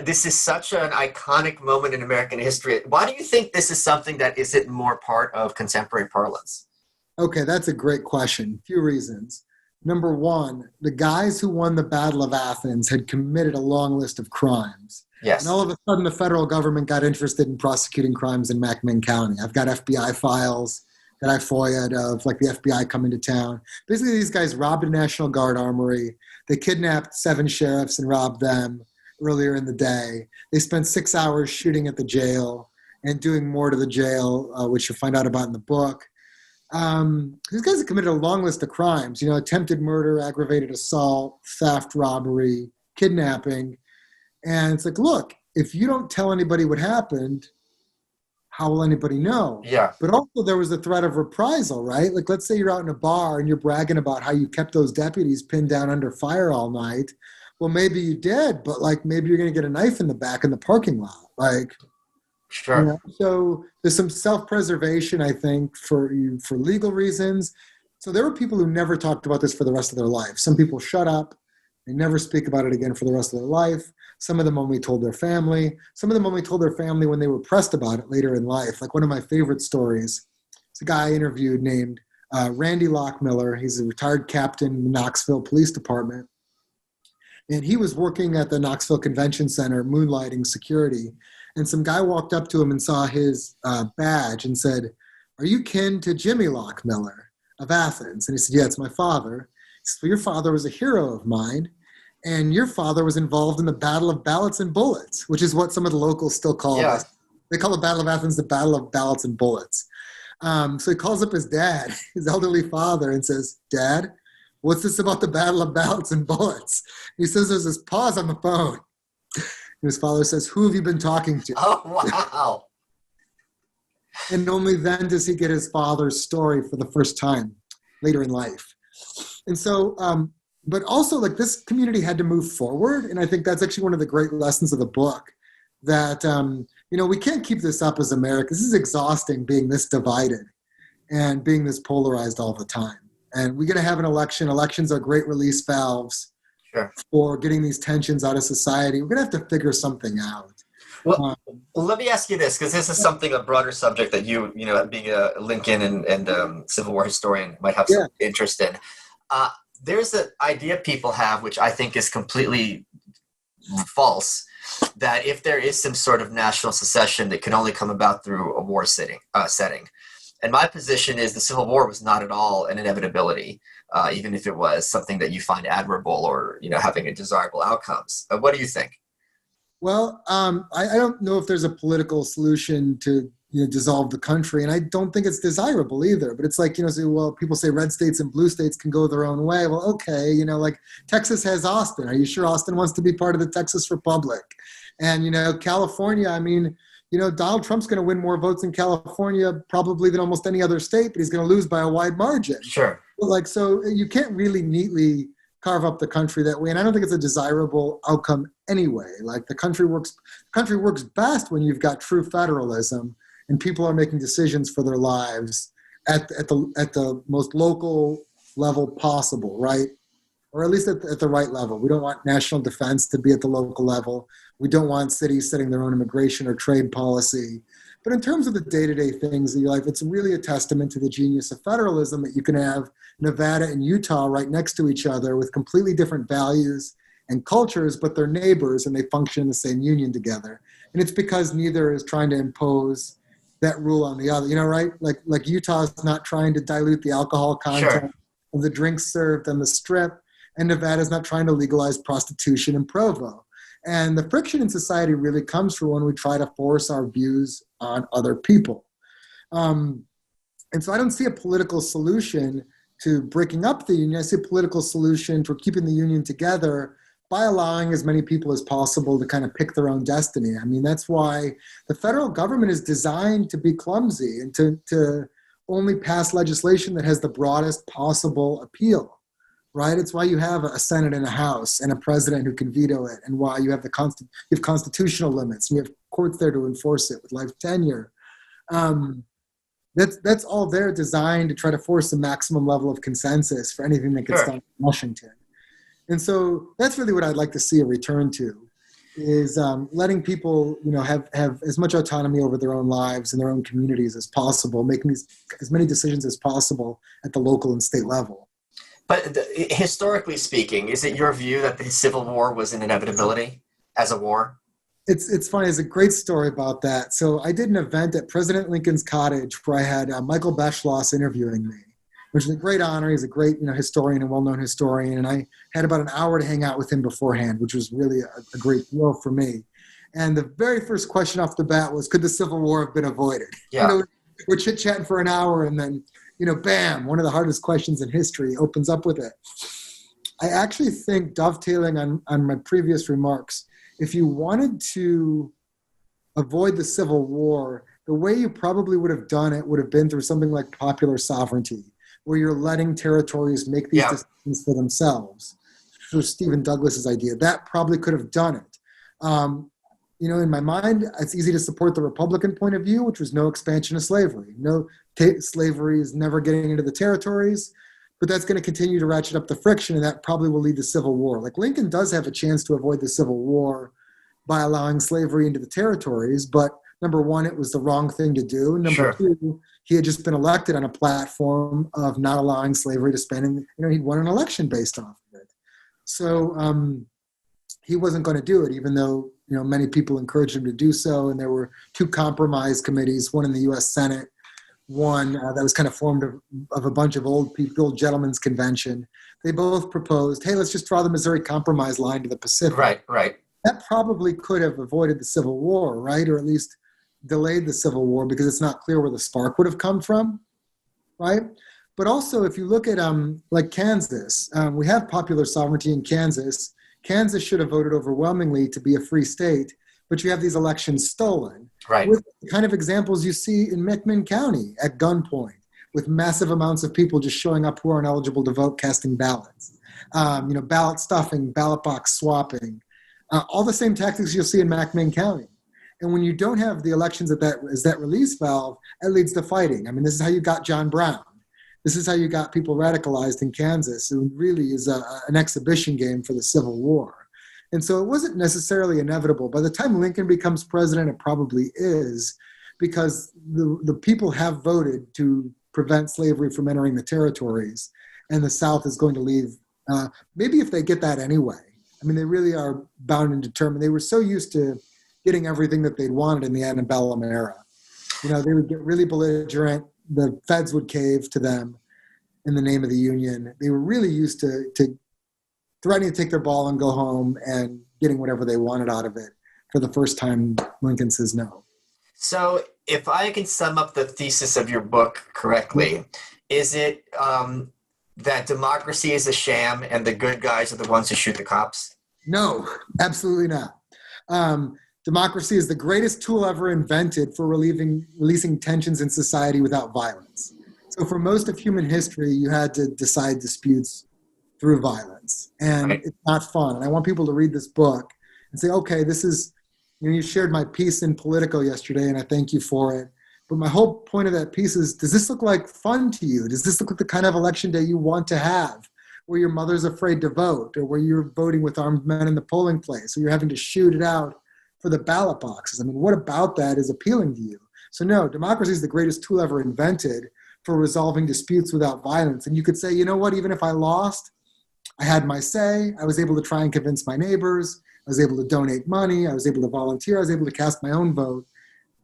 This is such an iconic moment in American history. Why do you think this is something that isn't more part of contemporary parlance? Okay, that's a great question. A few reasons. Number one, the guys who won the Battle of Athens had committed a long list of crimes. Yes. And all of a sudden, the federal government got interested in prosecuting crimes in McMinn County. I've got FBI files that I FOIA'd of, like, the FBI coming to town. Basically, these guys robbed a National Guard armory. They kidnapped 7 sheriffs and robbed them earlier in the day. They spent 6 hours shooting at the jail and doing more to the jail, which you'll find out about in the book. These guys have committed a long list of crimes, attempted murder, aggravated assault, theft, robbery, kidnapping. And it's like, look, if you don't tell anybody what happened, how will anybody know? Yeah. But also there was the threat of reprisal, right? Like, let's say you're out in a bar and you're bragging about how you kept those deputies pinned down under fire all night. Well, maybe you did, but maybe you're going to get a knife in the back in the parking lot. Sure. So there's some self-preservation, I think, for legal reasons. So there were people who never talked about this for the rest of their life. Some people shut up. They never speak about it again for the rest of their life. Some of them only told their family. Some of them only told their family when they were pressed about it later in life. Like, one of my favorite stories, it's a guy I interviewed named Randy Lockmiller. He's a retired captain in the Knoxville Police Department. And he was working at the Knoxville Convention Center, moonlighting security. And some guy walked up to him and saw his badge and said, "Are you kin to Jimmy Lockmiller of Athens?" And he said, "Yeah, it's my father." He said, "Well, your father was a hero of mine, and your father was involved in the Battle of Ballots and Bullets," which is what some of the locals still call it. They call the Battle of Athens the Battle of Ballots and Bullets. So he calls up his dad, his elderly father, and says, "Dad, what's this about the Battle of Ballots and Bullets?" He says there's this pause on the phone. And his father says, "Who have you been talking to?" Oh, wow. And only then does he get his father's story for the first time later in life. And so, but also, this community had to move forward. And I think that's actually one of the great lessons of the book, that, we can't keep this up as Americans. This is exhausting, being this divided and being this polarized all the time. And we're going to have an election. Elections are great release valves. Sure. For getting these tensions out of society. We're going to have to figure something out. Well, let me ask you this, because this is a broader subject that you being a Lincoln and Civil War historian, might have some interest in. There's an idea people have, which I think is completely false, that if there is some sort of national secession, that can only come about through a war setting. And my position is the Civil War was not at all an inevitability. Even if it was something that you find admirable or, having a desirable outcomes. What do you think? Well, I don't know if there's a political solution to dissolve the country, and I don't think it's desirable either. But it's like, people say red states and blue states can go their own way. Well, okay, Texas has Austin. Are you sure Austin wants to be part of the Texas Republic? And, California, Donald Trump's going to win more votes in California probably than almost any other state, but he's going to lose by a wide margin. Sure. So you can't really neatly carve up the country that way. And I don't think it's a desirable outcome anyway. Like the country works best when you've got true federalism and people are making decisions for their lives at the most local level possible, right? Or at least at the right level. We don't want national defense to be at the local level. We don't want cities setting their own immigration or trade policy. But in terms of the day-to-day things of your life, it's really a testament to the genius of federalism that you can have Nevada and Utah right next to each other with completely different values and cultures, but they're neighbors and they function in the same union together. And it's because neither is trying to impose that rule on the other, right? Like Utah is not trying to dilute the alcohol content of the drinks served on the Strip, and Nevada is not trying to legalize prostitution in Provo. And the friction in society really comes from when we try to force our views on other people. And so I don't see a political solution to breaking up the union. I see a political solution to keeping the union together by allowing as many people as possible to kind of pick their own destiny. I mean, that's why the federal government is designed to be clumsy and to only pass legislation that has the broadest possible appeal. Right? It's why you have a Senate and a House and a president who can veto it, and why you have constitutional limits and you have courts there to enforce it with life tenure. That's all there designed to try to force the maximum level of consensus for anything that gets done in Washington. And so that's really what I'd like to see a return to, is letting people have as much autonomy over their own lives and their own communities as possible, making as many decisions as possible at the local and state level. But historically speaking, is it your view that the Civil War was an inevitability as a war? It's funny. There's a great story about that. So I did an event at President Lincoln's cottage where I had Michael Beschloss interviewing me, which is a great honor. He's a great historian and well-known historian. And I had about an hour to hang out with him beforehand, which was really a great deal for me. And the very first question off the bat was, could the Civil War have been avoided? Yeah. We're chit-chatting for an hour and then bam, one of the hardest questions in history opens up with it. I actually think, dovetailing on my previous remarks, if you wanted to avoid the Civil War, the way you probably would have done it would have been through something like popular sovereignty, where you're letting territories make these decisions for themselves. For Stephen Douglas's idea, that probably could have done it. In my mind, it's easy to support the Republican point of view, which was no expansion of slavery. Slavery is never getting into the territories, but that's going to continue to ratchet up the friction, and that probably will lead to civil war. Like Lincoln does have a chance to avoid the Civil War by allowing slavery into the territories, but number one, it was the wrong thing to do. Number two, he had just been elected on a platform of not allowing slavery to spend, and he'd won an election based off of it. So he wasn't going to do it, even though many people encouraged him to do so. And there were two compromise committees, one in the U.S. Senate, one that was kind of formed of a bunch of old people, gentlemen's convention. They both proposed, hey, let's just draw the Missouri Compromise line to the Pacific. Right. That probably could have avoided the Civil War, right? Or at least delayed the Civil War, because it's not clear where the spark would have come from, right? But also, if you look at like Kansas, we have popular sovereignty in Kansas. Kansas should have voted overwhelmingly to be a free state, but you have these elections stolen. Right. With the kind of examples you see in McMinn County at gunpoint, with massive amounts of people just showing up who aren't eligible to vote, casting ballots. Ballot stuffing, ballot box swapping, all the same tactics you'll see in McMinn County. And when you don't have the elections as that release valve, that leads to fighting. I mean, this is how you got John Brown. This is how you got people radicalized in Kansas. It really is an exhibition game for the Civil War. And so it wasn't necessarily inevitable. By the time Lincoln becomes president, it probably is, because the people have voted to prevent slavery from entering the territories, and the South is going to leave, maybe if they get that anyway. I mean, they really are bound and determined. They were so used to getting everything that they'd wanted in the antebellum era. They would get really belligerent. The feds would cave to them in the name of the Union. They were really used to threatening to take their ball and go home and getting whatever they wanted out of it. For the first time, Lincoln says no. So if I can sum up the thesis of your book correctly, is it that democracy is a sham and the good guys are the ones who shoot the cops? No, absolutely not. democracy is the greatest tool ever invented for releasing tensions in society without violence. So for most of human history, you had to decide disputes through violence. And It's not fun. And I want people to read this book and say, okay, this is, you shared my piece in Politico yesterday, and I thank you for it. But my whole point of that piece is, does this look like fun to you? Does this look like the kind of election day you want to have, where your mother's afraid to vote, or where you're voting with armed men in the polling place, or you're having to shoot it out for the ballot boxes? I mean, what about that is appealing to you? So no, democracy is the greatest tool ever invented for resolving disputes without violence. And you could say, you know what, even if I lost, I had my say. I was able to try and convince my neighbors. I was able to donate money. I was able to volunteer. I was able to cast my own vote.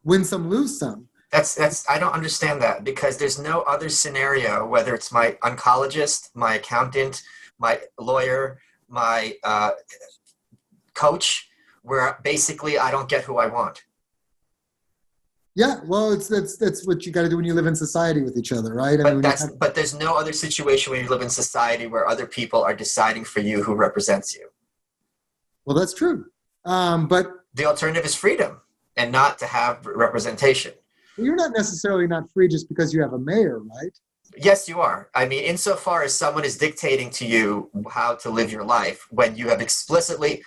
Win some, lose some. I don't understand that, because there's no other scenario, whether it's my oncologist, my accountant, my lawyer, my coach, where basically I don't get who I want. Yeah, well, that's what you got to do when you live in society with each other, right? But there's no other situation where you live in society where other people are deciding for you who represents you. Well, that's true. But the alternative is freedom and not to have representation. You're not necessarily not free just because you have a mayor, right? Yes, you are. I mean, insofar as someone is dictating to you how to live your life, when you've explicitly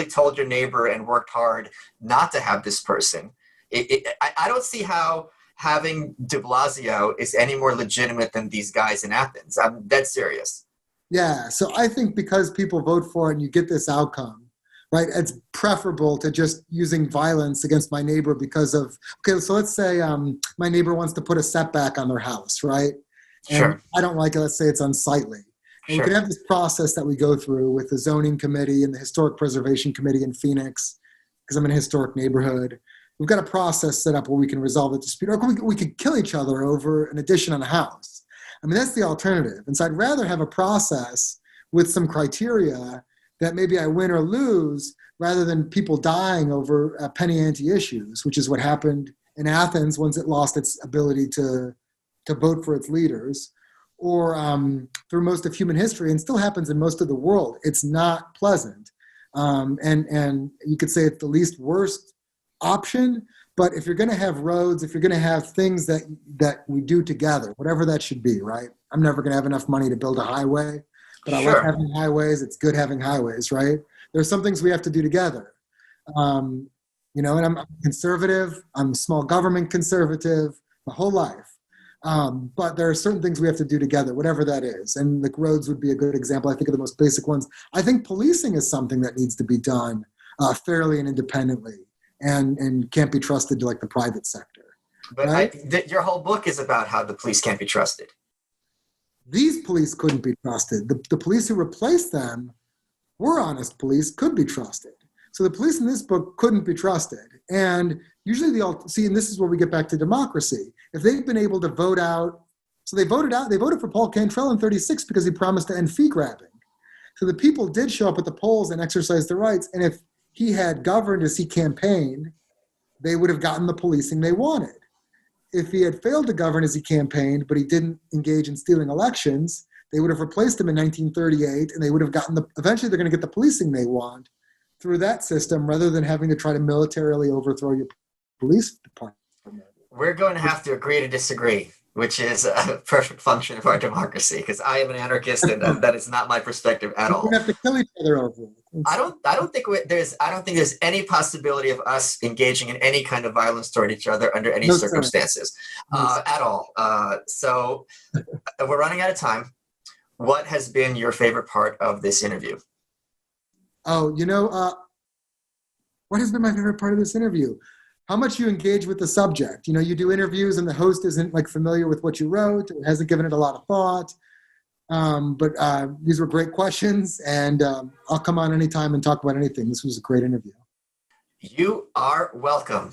told your neighbor and worked hard not to have this person, I don't see how having de Blasio is any more legitimate than these guys in Athens. I'm dead serious. Yeah, so I think because people vote for it and you get this outcome, right, it's preferable to just using violence against my neighbor because of, okay, so let's say my neighbor wants to put a setback on their house, right? And sure. I don't like it, let's say it's unsightly. And sure. We can have this process that we go through with the zoning committee and the historic preservation committee in Phoenix, because I'm in a historic neighborhood. We've got a process set up where we can resolve the dispute, or we could kill each other over an addition on a house. I mean, that's the alternative. And so I'd rather have a process with some criteria that maybe I win or lose, rather than people dying over penny ante issues, which is what happened in Athens once it lost its ability to vote for its leaders, or through most of human history, and still happens in most of the world. It's not pleasant. And you could say it's the least worst option, but if you're going to have roads, if you're going to have things that we do together, whatever that should be, right? I'm never going to have enough money to build a highway, but I like having highways. It's good having highways, right? There's some things we have to do together. And I'm conservative. I'm small government conservative my whole life. But there are certain things we have to do together, whatever that is. And the roads would be a good example. I think of the most basic ones. I think policing is something that needs to be done fairly and independently, and can't be trusted to like the private sector. But right? Your whole book is about how the police can't be trusted. These police couldn't be trusted. The police who replaced them were honest police, could be trusted. So the police in this book couldn't be trusted. And usually and this is where we get back to democracy. If they've been able to vote out, they voted for Paul Cantrell in 36 because he promised to end fee grabbing. So the people did show up at the polls and exercise their rights. And if he had governed as he campaigned, they would have gotten the policing they wanted. If he had failed to govern as he campaigned, but he didn't engage in stealing elections, they would have replaced him in 1938, and they would have gotten eventually they're going to get the policing they want through that system, rather than having to try to militarily overthrow your police department. We're going to have to agree to disagree, which is a perfect function of our democracy, because I am an anarchist, and that is not my perspective at all. We have to kill each other over it. I don't think there's any possibility of us engaging in any kind of violence toward each other under any circumstances at all. So we're running out of time. What has been your favorite part of this interview? Oh, what has been my favorite part of this interview? How much you engage with the subject. You do interviews and the host isn't like familiar with what you wrote, or hasn't given it a lot of thought. But these were great questions, and I'll come on anytime and talk about anything. This was a great interview. You are welcome.